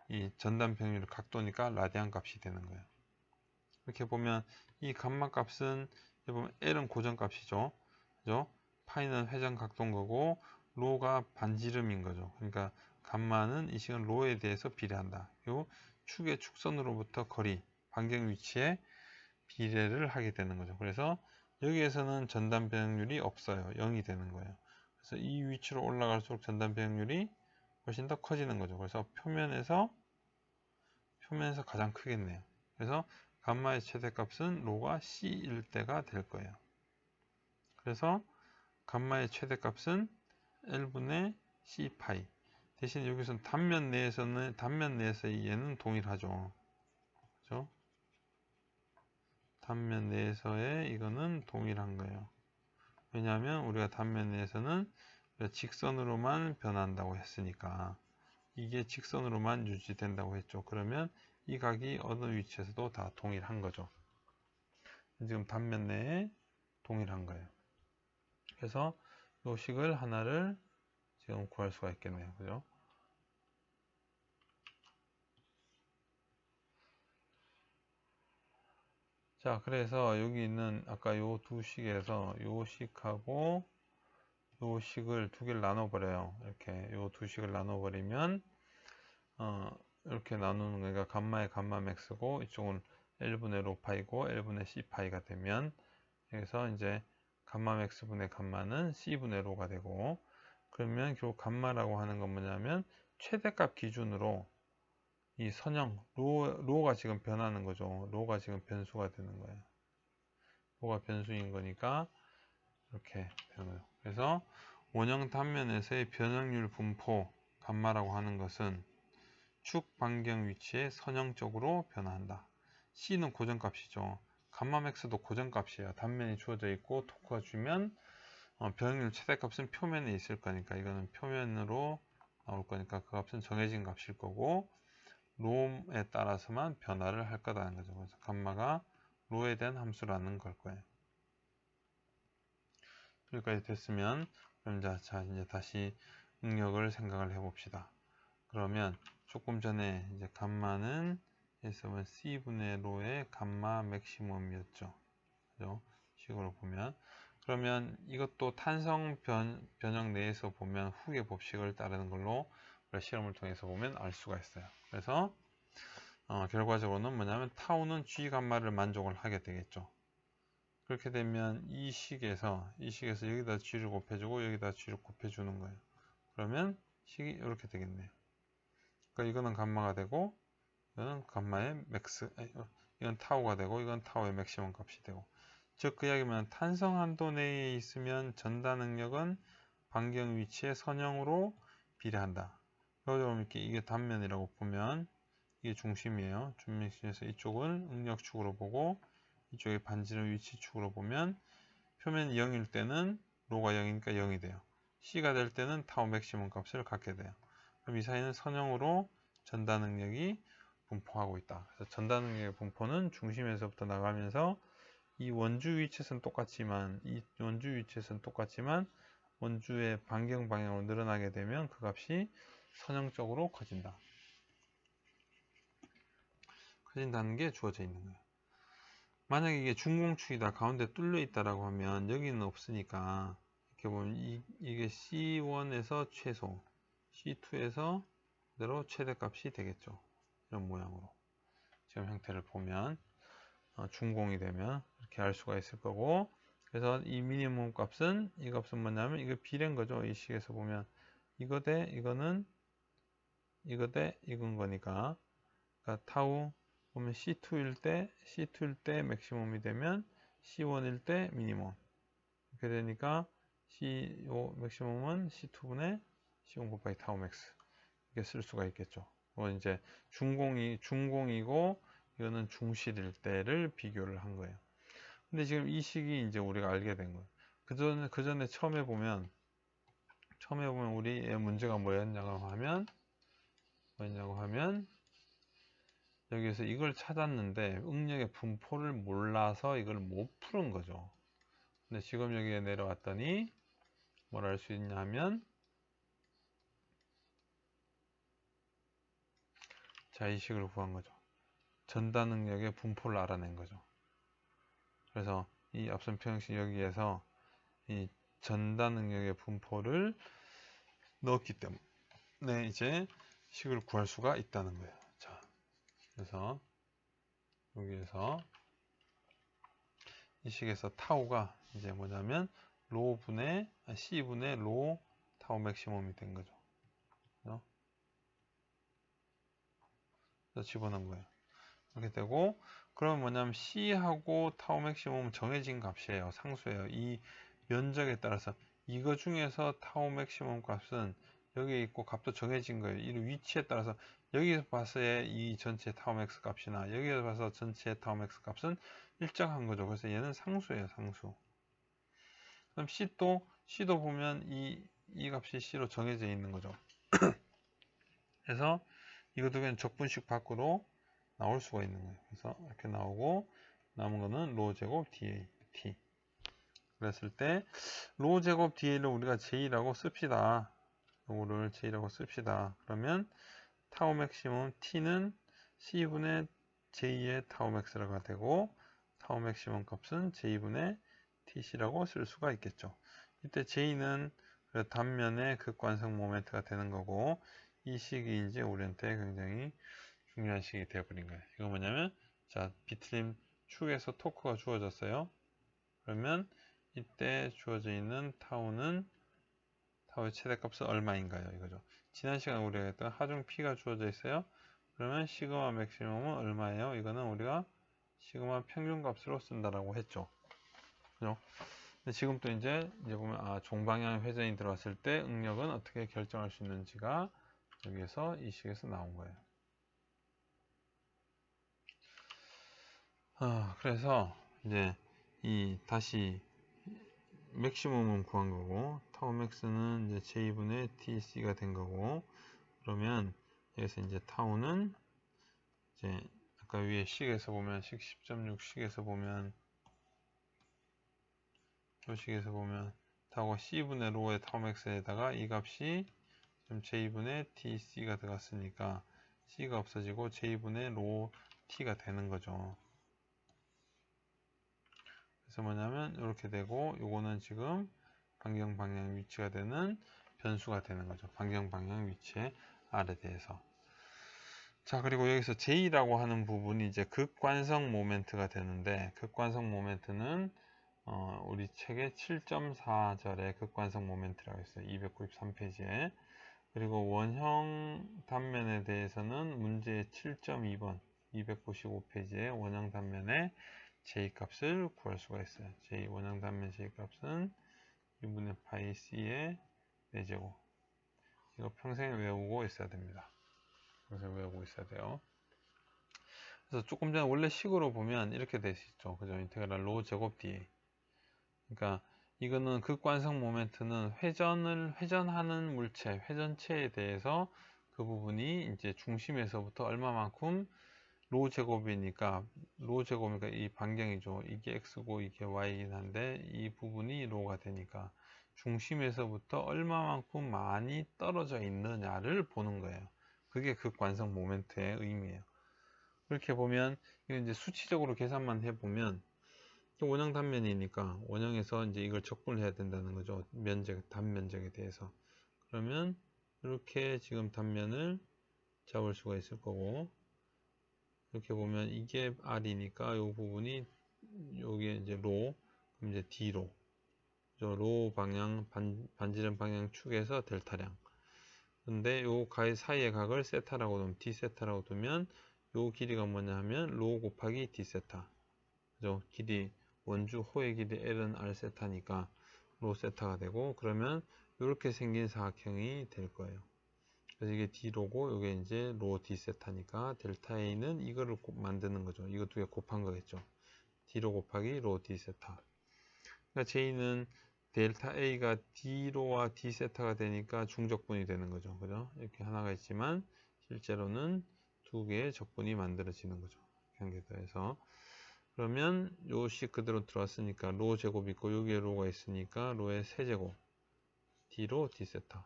이 전단 평률 각도니까 라디안 값이 되는 거예요. 이렇게 보면 이 감마 값은 보면 L은 고정 값이죠. 그죠? 파이는 회전 각도인 거고 로가 반지름인 거죠. 그러니까 감마는 이 식은 로에 대해서 비례한다. 요 축의 축선으로부터 거리, 반경 위치에 비례를 하게 되는 거죠. 그래서 여기에서는 전단 변형률이 없어요. 0이 되는 거예요. 그래서 이 위치로 올라갈수록 전단 변형률이 훨씬 더 커지는 거죠. 그래서 표면에서 가장 크겠네요. 그래서 감마의 최대값은 로가 C일 때가 될 거예요. 그래서 감마의 최대값은 L분의 C 파이. 대신 여기서는 단면 내에서의 얘는 동일하죠. 그죠? 단면 내에서의 이거는 동일한 거예요. 왜냐하면 우리가 단면 내에서는 직선으로만 변한다고 했으니까 이게 직선으로만 유지된다고 했죠. 그러면 이 각이 어느 위치에서도 다 동일한 거죠. 지금 단면 내에 동일한 거예요. 그래서 요 식을 하나를 지금 구할 수가 있겠네요. 그죠? 자, 그래서 여기 있는 아까 요 두 식에서 요 식하고 요 식을 두 개를 나눠버려요. 이렇게 요 두 식을 나눠버리면 이렇게 나누는 거니까 감마의 감마 맥스고 이쪽은 L분의 로파이고 L분의 C파이가 되면 여기서 이제 감마 맥스분의 감마는 C분의 로가 되고, 그러면 결국 감마라고 하는 건 뭐냐면 최대값 기준으로 이 선형 로가 지금 변하는 거죠. 로가 지금 변수가 되는 거예요. 로가 변수인 거니까 이렇게 되는 거예요. 그래서 원형 단면에서의 변형률 분포 감마라고 하는 것은 축 반경 위치에 선형적으로 변화한다. C는 고정값이죠. 감마 맥스도 고정값이에요. 단면이 주어져 있고 토크가 주면 변형률 최대값은 표면에 있을 거니까 이거는 표면으로 나올 거니까 그 값은 정해진 값일 거고, 로에 따라서만 변화를 할 거다는 거죠. 그래서 감마가 로에 대한 함수라는 걸 거예요. 여기까지 됐으면 그럼 자 이제 다시 응력을 생각을 해봅시다. 그러면 조금 전에 이제 감마는 S는 C분의 로의 감마 맥시멈이었죠. 그죠? 식으로 보면. 그러면 이것도 탄성 변형 내에서 보면 후계 법칙을 따르는 걸로 실험을 통해서 보면 알 수가 있어요. 그래서 결과적으로는 뭐냐면 타우는 G 감마를 만족을 하게 되겠죠. 그렇게 되면 이 식에서 여기다 G를 곱해주고 여기다 G를 곱해주는 거예요. 그러면 식이 이렇게 되겠네요. 그러니까 이거는 감마가 되고 이거는 감마의 맥스, 이건 타우가 되고 이건 타우의 맥시멈 값이 되고, 즉 그 이야기면 탄성 한도 내에 있으면 전다 능력은 반경 위치의 선형으로 비례한다. 그럼 이렇게 이게 단면이라고 보면 이게 중심이에요. 중심에서 이쪽은 응력축으로 보고 이쪽에 반지름 위치축으로 보면 표면 0일 때는 로가 0이니까 0이 돼요. C가 될 때는 타우 맥시멈 값을 갖게 돼요. 그럼 이 사이는 선형으로 전다 능력이 분포하고 있다. 그래서 전다 능력의 분포는 중심에서부터 나가면서 이 원주 위치에서는 똑같지만 원주의 반경 방향으로 늘어나게 되면 그 값이 선형적으로 커진다는 게 주어져 있는 거예요. 만약에 이게 중공축이다, 가운데 뚫려 있다라고 하면 여기는 없으니까 이렇게 보면 이게 C1에서 최소, C2에서 그대로 최대값이 되겠죠. 이런 모양으로 지금 형태를 보면 중공이 되면 이렇게 알 수가 있을 거고, 그래서 이 미니멈 값은 이 값은 뭐냐면 이거 비례인 거죠. 이 식에서 보면 이거 대 이거는 이거 대 이건 거니까, 그러니까 타우 보면 C2일 때 맥시멈이 되면 C1일 때 미니멈 이렇게 되니까 C5 맥시멈은 C2분의 C1 곱하기 타우 맥스 이렇게 쓸 수가 있겠죠. 이건 이제 중공이고 이거는 중실일 때를 비교를 한 거예요. 근데 지금 이 식이 이제 우리가 알게 된 거예요. 그 전에 처음에 보면 우리의 문제가 뭐였냐고 하면 여기에서 이걸 찾았는데 응력의 분포를 몰라서 이걸 못 푸는 거죠. 근데 지금 여기에 내려왔더니 뭘 알 수 있냐 하면, 자, 이 식을 구한 거죠. 전다 능력의 분포를 알아낸 거죠. 그래서 이 앞선 평식 여기에서 이 전다 능력의 분포를 넣었기 때문에 이제 식을 구할 수가 있다는 거예요. 자, 그래서 여기에서 이 식에서 타우가 이제 뭐냐면 C분의 로 타우 맥시멈이 된 거죠. 그래서 집어넣은 거예요. 이렇게 되고, 그러면 뭐냐면 C하고 타우 맥시멈은 정해진 값이에요. 상수예요. 이 면적에 따라서 이거 중에서 타우 맥시멈 값은 여기에 있고 값도 정해진 거예요. 이 위치에 따라서 여기서 봐서의 이 전체 타우 맥스 값이나 여기서 봐서 전체 타우 맥스 값은 일정한 거죠. 그래서 얘는 상수예요. 상수. 그럼 C도 보면 이 값이 C로 정해져 있는 거죠. 그래서 이거 두 개는 적분식 밖으로 나올 수가 있는 거예요. 그래서 이렇게 나오고 남은 거는 로 제곱 dA t. 그랬을 때 로 제곱 dA를 우리가 J라고 씁시다. 요거를 J라고 씁시다. 그러면 타우 맥시멈 t는 C분의 J의 타우 맥스가 되고, 타워 맥시멈 값은 J분의 TC라고 쓸 수가 있겠죠. 이때 J는 단면의 극관성 모멘트가 되는 거고, 이 식이 이제 우리한테 굉장히 중요한 식이 되어버린 거예요. 이거 뭐냐면, 자, 비트림 축에서 토크가 주어졌어요. 그러면 이때 주어져 있는 타우의 최대값은 얼마인가요? 이거죠. 지난 시간에 우리가 했던 하중 P가 주어져 있어요. 그러면 시그마 맥시멈은 얼마예요? 이거는 우리가 시그마 평균값으로 쓴다라고 했죠. 그죠? 근데 지금 또 이제 보면 종방향 회전이 들어왔을 때 응력은 어떻게 결정할 수 있는지가 여기에서 이 식에서 나온 거예요. 그래서 이제 다시 맥시멈은 구한 거고, 타워 맥스는 이제 J분의 TC가 된 거고, 그러면 여기서 이제 타우는 이제 아까 위에 식에서 보면 식 10.6 식에서 보면 이 식에서 보면 타워가 C분의 로의 타워 맥스에다가 이 값이 지금 J분의 TC가 들어갔으니까 C가 없어지고 J분의 로 T가 되는 거죠. 그래서 뭐냐면 이렇게 되고, 요거는 지금 반경 방향 위치가 되는 변수가 되는 거죠. 반경 방향 위치의 R에 대해서. 자, 그리고 여기서 J라고 하는 부분이 이제 극관성 모멘트가 되는데, 극관성 모멘트는 우리 책의 7.4절에 극관성 모멘트라고 있어요. 293페이지에. 그리고 원형 단면에 대해서는 문제 7.2번 295페이지에 원형 단면에 J 값을 구할 수가 있어요. J 원형 단면 J 값은 2분의 파이 C의 4제곱. 이거 평생 외우고 있어야 됩니다. 평생 외우고 있어야 돼요. 그래서 조금 전에 원래 식으로 보면 이렇게 될 수 있죠. 그죠? 인테그랄 로 제곱 dA. 그러니까 이거는 극관성 모멘트는 회전하는 물체, 회전체에 대해서 그 부분이 이제 중심에서부터 얼마만큼 로 제곱이니까 이 반경이죠. 이게 x고 이게 y이긴 한데 이 부분이 로가 되니까 중심에서부터 얼마만큼 많이 떨어져 있느냐를 보는 거예요. 그게 극관성 모멘트의 의미예요. 그렇게 보면 이거 이제 수치적으로 계산만 해보면 원형 단면이니까 원형에서 이제 이걸 적분을 해야 된다는 거죠. 단면적에 대해서. 그러면 이렇게 지금 단면을 잡을 수가 있을 거고, 이렇게 보면 이게 R이니까 이 부분이 여기 이제 로, 그럼 이제 D로. 로 방향, 반지름 방향 축에서 델타량. 근데 요 사이의 각을 세타라고 두면 D 세타라고 두면 요 길이가 뭐냐 하면 로 곱하기 D 세타. 그죠? 길이 원주 호의 길이 L은 R 세타니까 로 세타가 되고, 그러면 이렇게 생긴 사각형이 될 거예요. 그래서 이게 D로고 이게 이제 로 D 세타니까 델타 A는 이거를 만드는 거죠. 이거 두 개 곱한 거겠죠. D로 곱하기 로 D 세타. 그러니까 J는 델타 A가 D로와 D 세타가 되니까 중적분이 되는 거죠. 그죠? 이렇게 하나가 있지만 실제로는 두 개의 적분이 만들어지는 거죠. 경계도에서. 그러면 요 식 그대로 들어왔으니까 로 제곱 있고 여기에 로가 있으니까 로의 세제곱 D로 D 세타.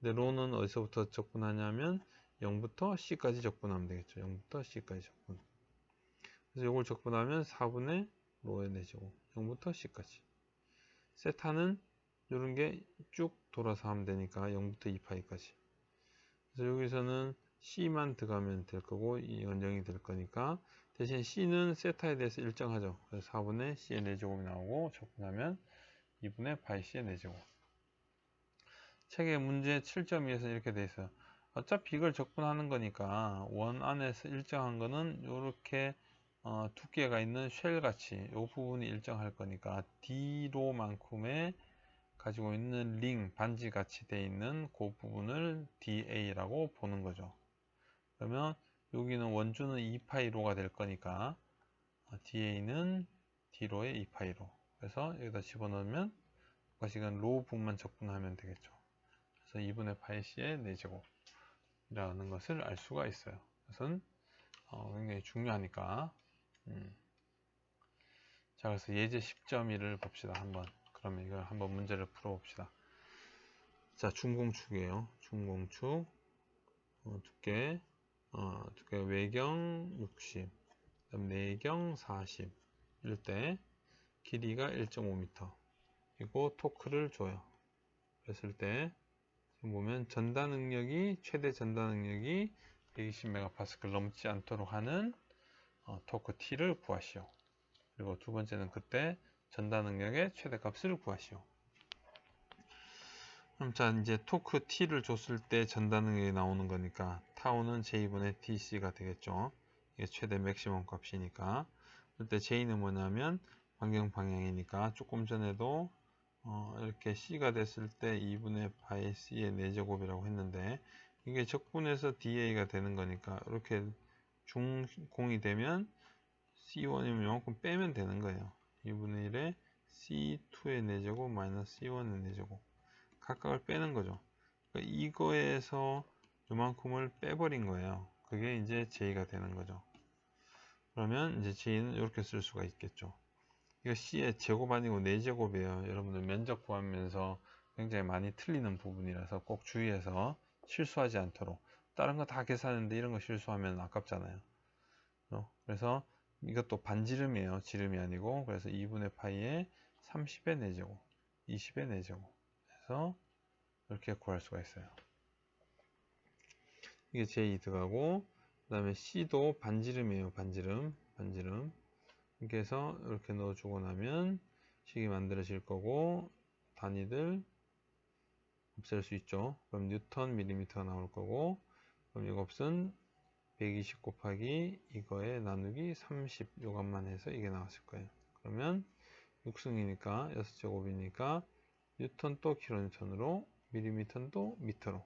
근데 로는 어디서부터 적분하냐면 0부터 C까지 적분하면 되겠죠. 0부터 C까지 적분. 그래서 이걸 적분하면 4분의 로의 4제곱 0부터 C까지. 세타는 이런 게 쭉 돌아서 하면 되니까 0부터 2파이까지. 그래서 여기서는 C만 들어가면 될 거고 이건 0이 될 거니까 대신 C는 세타에 대해서 일정하죠. 그래서 4분의 C의 4제곱이 나오고 적분하면 2분의 파이 C의 4제곱. 책의 문제 7.2에서 이렇게 돼 있어요. 어차피 이걸 적분하는 거니까 원 안에서 일정한 거는 이렇게 두께가 있는 쉘 같이 이 부분이 일정할 거니까 D로만큼의 가지고 있는 링 반지 같이 돼 있는 그 부분을 DA라고 보는 거죠. 그러면 여기는 원주는 2파이로가 될 거니까 DA는 D로의 2파이로. 그래서 여기다 집어넣으면 이건 로 부분만 적분하면 되겠죠. 그래서 2분의 파이 C의 4제곱이라는 것을 알 수가 있어요. 그것은 굉장히 중요하니까. 자, 그래서 예제 10.1을 봅시다. 그러면 이걸 한번 문제를 풀어봅시다. 자, 중공축이에요. 중공축. 두께 외경 60, 그다음 내경 40, 이럴 때 길이가 1.5m 그리고 토크를 줘요. 그랬을 때 지금 보면 전달 능력이 최대 전달 능력이 120MPa 넘지 않도록 하는 토크 T를 구하시오. 그리고 두 번째는 그때 전달 능력의 최대값을 구하시오. 그럼 자 이제 토크 T를 줬을 때 전달 능력이 나오는 거니까 타우는 J분의 TC가 되겠죠. 이게 최대 맥시멈 값이니까. 그때 J는 뭐냐면 반경 방향이니까 조금 전에도 이렇게 C가 됐을 때 2분의 파이 C의 4제곱이라고 했는데 이게 적분해서 DA가 되는 거니까 이렇게 중공이 되면 C1이면 이만큼 빼면 되는 거예요. 2분의 1에 C2의 4제곱 마이너스 C1의 4제곱 각각을 빼는 거죠. 그러니까 이거에서 요만큼을 빼버린 거예요. 그게 이제 J가 되는 거죠. 그러면 이제 J는 이렇게 쓸 수가 있겠죠. 이거 C의 제곱 아니고 4제곱이에요. 여러분들 면적 구하면서 굉장히 많이 틀리는 부분이라서 꼭 주의해서 실수하지 않도록. 다른 거 다 계산했는데 이런 거 실수하면 아깝잖아요. 그래서 이것도 반지름이에요. 지름이 아니고. 그래서 2분의 파이에 30의 4제곱, 20의 4제곱. 해서 이렇게 구할 수가 있어요. 이게 J 들어가고, 그 다음에 C도 반지름이에요. 반지름. 이렇게 해서 이렇게 넣어주고 나면 식이 만들어질 거고, 단위들 없앨 수 있죠. 그럼 뉴턴 밀리미터가 나올 거고, 그럼 이것은 120 곱하기 이거에 나누기 30 요것만 해서 이게 나왔을 거예요. 그러면 6승이니까 6제곱이니까 뉴턴 또 킬로뉴턴으로 밀리미터는 또 미터로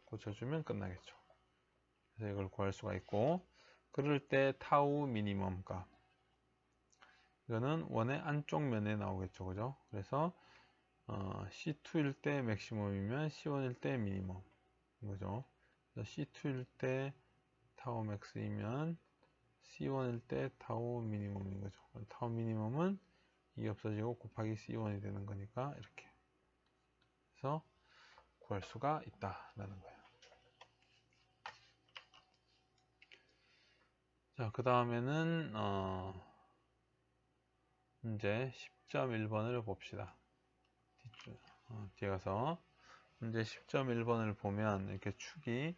고쳐주면 끝나겠죠. 그래서 이걸 구할 수가 있고 그럴 때 타우 미니멈 값 이거는 원의 안쪽 면에 나오겠죠. 그죠? 그래서 C2일 때 맥시멈이면 C1일 때 미니멈 이거죠. C2일 때 타우 맥스이면 C1일 때 타우 미니멈인 거죠. 타우 미니멈은 이게 없어지고 곱하기 C1이 되는 거니까 이렇게 해서 구할 수가 있다라는 거예요. 자, 그 다음에는 문제 10.1번을 봅시다. 뒤에 가서 문제 10.1번을 보면 이렇게 축이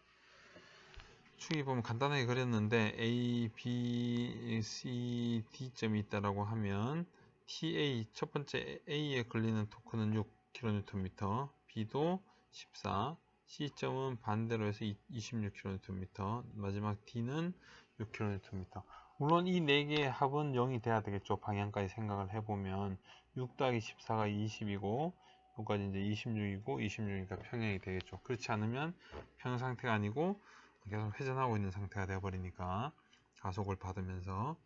보면 간단하게 그렸는데 A, B, C, D점이 있다라고 하면 TA 첫 번째 A에 걸리는 토크는 6kNm, B도 14, C점은 반대로 해서 26kNm, 마지막 D는 6kNm. 물론 이 4개의 합은 0이 돼야 되겠죠. 방향까지 생각을 해보면 6 더하기 14가 20이고 여기까지 이제 26이고 26이니까 평행이 되겠죠. 그렇지 않으면 평행 상태가 아니고 계속 회전하고 있는 상태가 되어버리니까 가속을 받으면서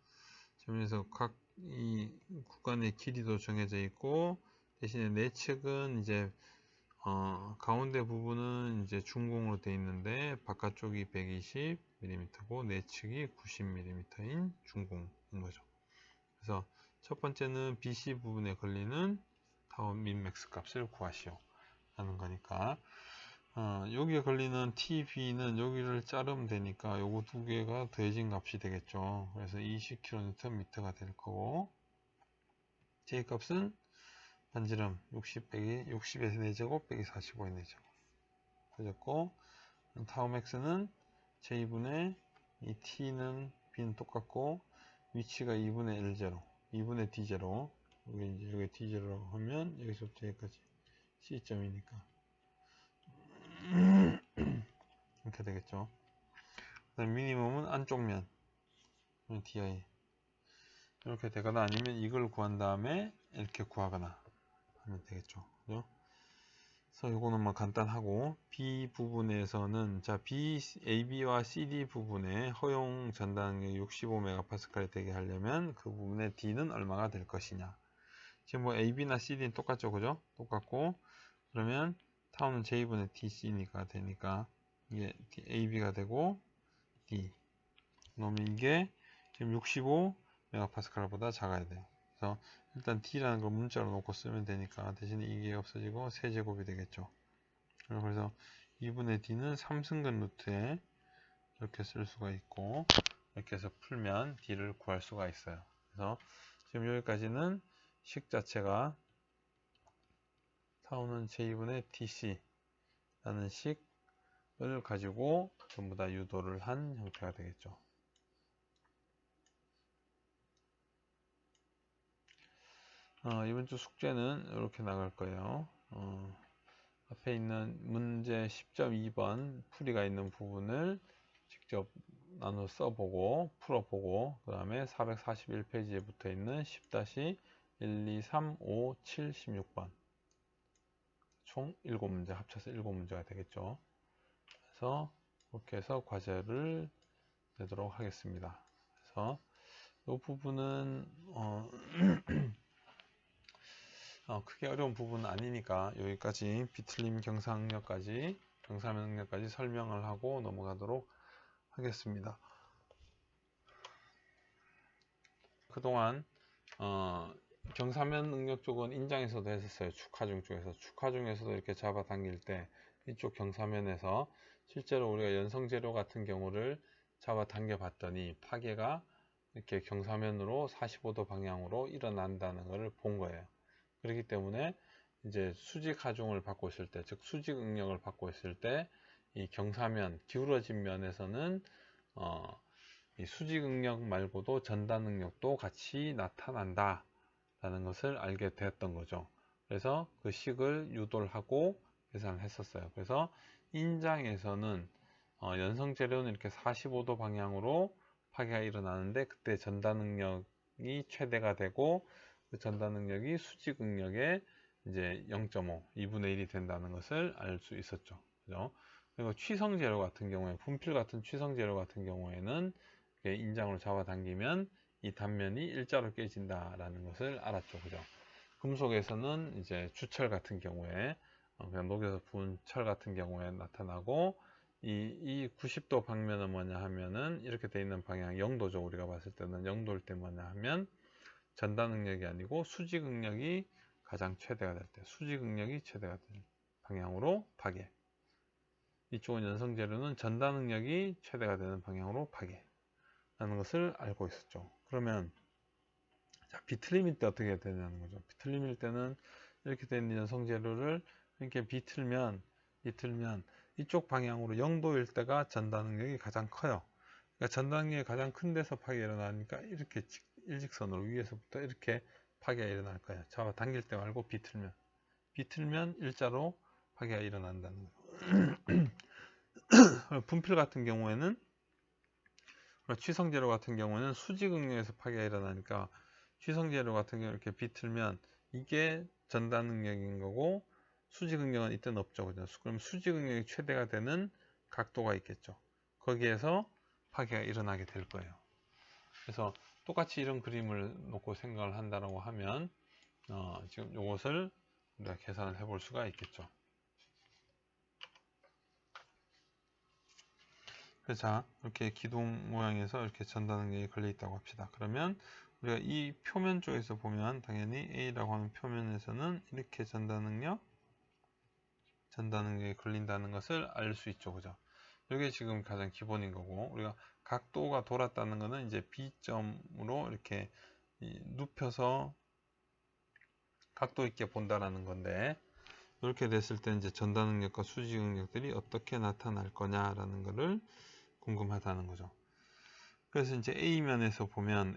그래서 각 이 구간의 길이도 정해져 있고 대신에 내측은 이제 가운데 부분은 이제 중공으로 되어 있는데 바깥쪽이 120mm고 내측이 90mm인 중공인 거죠. 그래서 첫 번째는 BC 부분에 걸리는 타워 민맥스 값을 구하시오 하는 거니까 여기에 걸리는 TB는 여기를 자르면 되니까 요거 두 개가 더해진 값이 되겠죠. 그래서 20kNm가 될 거고 J 값은 반지름 60 빼기 60에서 4제곱 빼기 45의 4제곱 되었고 타워 맥스는 J분의 이 T는 B는 똑같고 위치가 2분의 L0 2분의 D0 여기 D0라고 하면 여기서부터 여기까지 C점이니까 이렇게 되겠죠. 그다음 미니멈은 안쪽 면 DI 이렇게 되거나 아니면 이걸 구한 다음에 이렇게 구하거나 하면 되겠죠. 그죠? 그래서 이거는 뭐 간단하고 B 부분에서는 자 AB와 CD 부분에 허용 전달능력이 65MPa이 되게 하려면 그 부분의 D는 얼마가 될 것이냐. 지금 뭐 AB나 CD는 똑같죠. 그죠? 똑같고 그러면 타운은 J분의 TC니까 되니까 이게 AB가 되고 D 그러면 이게 지금 65MPa보다 작아야 돼요. 그래서 일단 D라는 걸 문자로 놓고 쓰면 되니까 대신에 이게 없어지고 세제곱이 되겠죠. 그래서 2분의 D는 3승근 루트에 이렇게 쓸 수가 있고 이렇게 해서 풀면 D를 구할 수가 있어요. 그래서 지금 여기까지는 식 자체가 타우는 j2분의 dc라는 식을 가지고 전부 다 유도를 한 형태가 되겠죠. 이번 주 숙제는 이렇게 나갈 거예요. 앞에 있는 문제 10.2번 풀이가 있는 부분을 직접 나눠 써보고 풀어보고 그 다음에 441페이지에 붙어 있는 10-1, 2, 3, 5, 7, 16번 총 7문제 합쳐서 7문제가 되겠죠. 그래서 이렇게 해서 과제를 내도록 하겠습니다. 그래서 이 부분은 크게 어려운 부분은 아니니까 여기까지 비틀림 경사응력까지 경사면응력까지 설명을 하고 넘어가도록 하겠습니다. 그동안 경사면 응력 쪽은 인장에서도 했었어요. 축하중 쪽에서. 축하중에서도 이렇게 잡아당길 때 이쪽 경사면에서 실제로 우리가 연성재료 같은 경우를 잡아당겨 봤더니 파괴가 이렇게 경사면으로 45도 방향으로 일어난다는 것을 본 거예요. 그렇기 때문에 이제 수직 하중을 받고 있을 때, 즉 수직 응력을 받고 있을 때 이 경사면, 기울어진 면에서는 이 수직 응력 말고도 전단 응력도 같이 나타난다 라는 것을 알게 되었던 거죠. 그래서 그 식을 유도를 하고 계산을 했었어요. 그래서 인장에서는 연성 재료는 이렇게 45도 방향으로 파괴가 일어나는데 그때 전단 응력이 최대가 되고 그 전단 응력이 수직 응력의 이제 0.5, 2분의 1이 된다는 것을 알 수 있었죠. 그죠? 그리고 취성 재료 같은 경우에, 분필 같은 취성 재료 같은 경우에는 인장으로 잡아당기면 이 단면이 일자로 깨진다라는 것을 알았죠. 그죠? 금속에서는 이제 주철 같은 경우에 그냥 녹여서 부은 철 같은 경우에 나타나고 이 90도 방면은 뭐냐 하면은 이렇게 돼 있는 방향 0도죠. 우리가 봤을 때는 0도일 때 뭐냐 하면 전단 응력이 아니고 수직 응력이 가장 최대가 될 때, 수직 응력이 최대가 될 방향으로 파괴. 이쪽은 연성 재료는 전단 응력이 최대가 되는 방향으로 파괴라는 것을 알고 있었죠. 그러면 자, 비틀림일 때 어떻게 되냐는 거죠. 비틀림일 때는 이렇게 된 연성 재료를 이렇게 비틀면 이쪽 방향으로 0도일 때가 전단 응력이 가장 커요. 그러니까 전단 응력이 가장 큰 데서 파괴가 일어나니까 이렇게 일직선으로 위에서부터 이렇게 파괴가 일어날 거예요. 잡아당길 때 말고 비틀면 일자로 파괴가 일어난다는 거예요. 분필 같은 경우에는 취성재료 같은 경우는 수직 응력에서 파괴가 일어나니까 취성재료 같은 경우 이렇게 비틀면 이게 전단 응력인 거고 수직 응력은 이때는 없죠. 그죠? 그럼 수직 응력이 최대가 되는 각도가 있겠죠. 거기에서 파괴가 일어나게 될 거예요. 그래서 똑같이 이런 그림을 놓고 생각을 한다고 하면 지금 이것을 우리가 계산을 해볼 수가 있겠죠. 자, 이렇게 기둥 모양에서 이렇게 전단 응력이 걸려 있다고 합시다. 그러면 우리가 이 표면 쪽에서 보면 당연히 A라고 하는 표면에서는 이렇게 전단 응력이 걸린다는 것을 알 수 있죠. 그죠? 이게 지금 가장 기본인 거고, 우리가 각도가 돌았다는 것은 이제 B점으로 이렇게 눕혀서 각도 있게 본다라는 건데, 이렇게 됐을 때 이제 전단 응력과 수직 응력들이 어떻게 나타날 거냐라는 것을 궁금하다는 거죠. 그래서 이제 A면에서 보면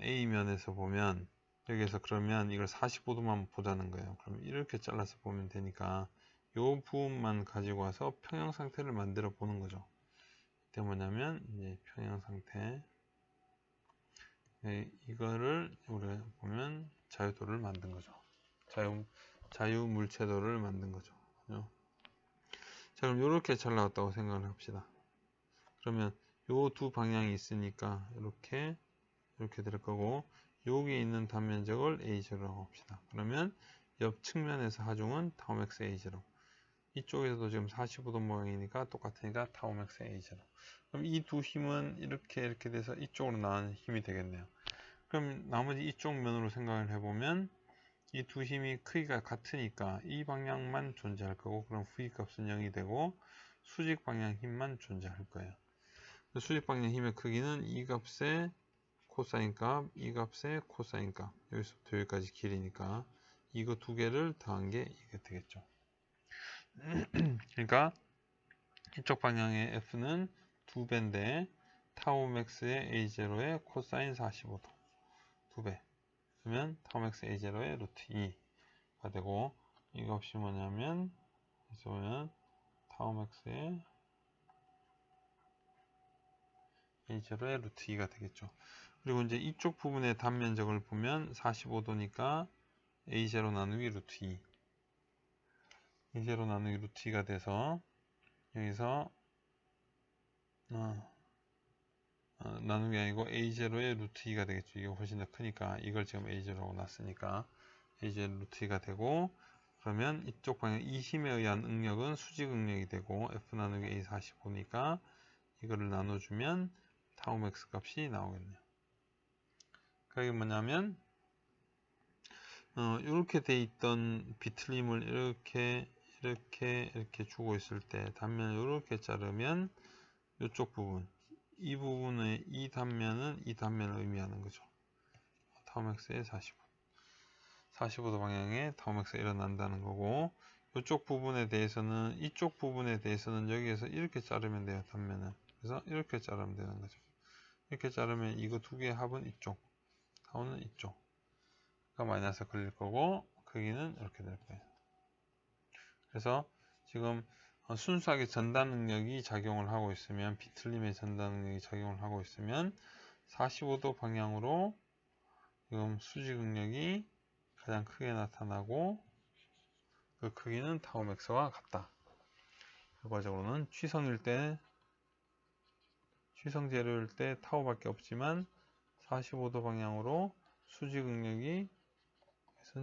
여기에서 그러면 이걸 45도만 보자는 거예요. 그럼 이렇게 잘라서 보면 되니까 이 부분만 가지고 와서 평형 상태를 만들어 보는 거죠. 이때 뭐냐면 이제 평형 상태 이거를 우리가 보면 자유도를 만든 거죠. 자유물체도를 만든 거죠. 그죠? 자, 그럼 이렇게 잘 나왔다고 생각을 합시다. 그러면 요 두 방향이 있으니까 이렇게 될 거고 여기 있는 단면적을 A0라고 합시다. 그러면 옆 측면에서 하중은 타우맥스 A0. 이쪽에서도 지금 45도 모양이니까 똑같으니까 타우맥스 A0. 그럼 이 두 힘은 이렇게 돼서 이쪽으로 나가는 힘이 되겠네요. 그럼 나머지 이쪽 면으로 생각을 해보면 이 두 힘이 크기가 같으니까 이 방향만 존재할 거고 그럼 V 값은 0이 되고 수직 방향 힘만 존재할 거예요. 수직 방향 힘의 크기는 이 값에 코사인 값, 이 값의 코사인 값. 여기서부터 여기까지 길이니까 이거 두 개를 더한 게 이게 되겠죠. 그러니까 이쪽 방향의 f는 2배인데 타우 맥스의 a0의 코사인 45도 2배. 그러면 타우 맥스 a0의 루트 2가 되고, 이 값이 뭐냐면 그래서 보면 타우 맥스의 a0의 루트 2가 되겠죠. 그리고 이제 이쪽 부분의 단면적을 보면 45도니까 a0 나누기 루트 2 a0 나누기 루트 2가 돼서 여기서 나누기 아니고 a0의 루트 2가 되겠죠. 이게 훨씬 더 크니까 이걸 지금 a0라고 놨으니까 a0 루트 2가 되고, 그러면 이쪽 방향 이 힘에 의한 응력은 수직 응력이 되고 f 나누기 a 45니까 이거를 나눠주면 타우 맥스 값이 나오겠네요. 그게 뭐냐면 이렇게 돼 있던 비틀림을 이렇게 주고 있을 때 단면을 이렇게 자르면 이쪽 부분, 이 부분의 이 단면은 이 단면을 의미하는 거죠. 타우 맥스의 45도 방향에 타우 맥스가 일어난다는 거고, 이쪽 부분에 대해서는 여기에서 이렇게 자르면 돼요. 단면은. 그래서 이렇게 자르면 되는 거죠. 이렇게 자르면 이거 두 개의 합은 이쪽, 타우는 이쪽. 마이너스 걸릴 거고 크기는 이렇게 될 거예요. 그래서 지금 순수하게 전단 응력이 작용을 하고 있으면, 비틀림의 전단 응력이 작용을 하고 있으면 45도 방향으로 지금 수직 응력이 가장 크게 나타나고 그 크기는 타우 맥스와 같다. 결과적으로는 취성일 때, 취성 재료일 때 타우밖에 없지만 45도 방향으로 수직 응력이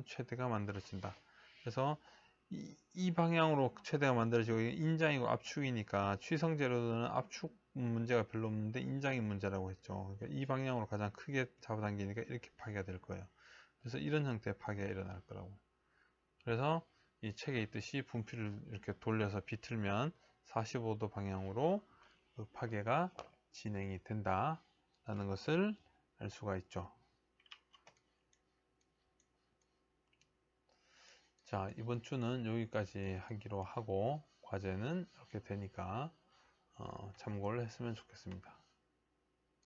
최대가 만들어진다. 그래서 이 방향으로 최대가 만들어지고, 인장이고 압축이니까 취성 재료는 압축 문제가 별로 없는데 인장이 문제라고 했죠. 그러니까 이 방향으로 가장 크게 잡아당기니까 이렇게 파괴가 될 거예요. 그래서 이런 형태의 파괴가 일어날 거라고. 그래서 이 책에 있듯이 분필을 이렇게 돌려서 비틀면 45도 방향으로 그 파괴가 진행이 된다라는 것을 알 수가 있죠. 자, 이번 주는 여기까지 하기로 하고, 과제는 이렇게 되니까 참고를 했으면 좋겠습니다.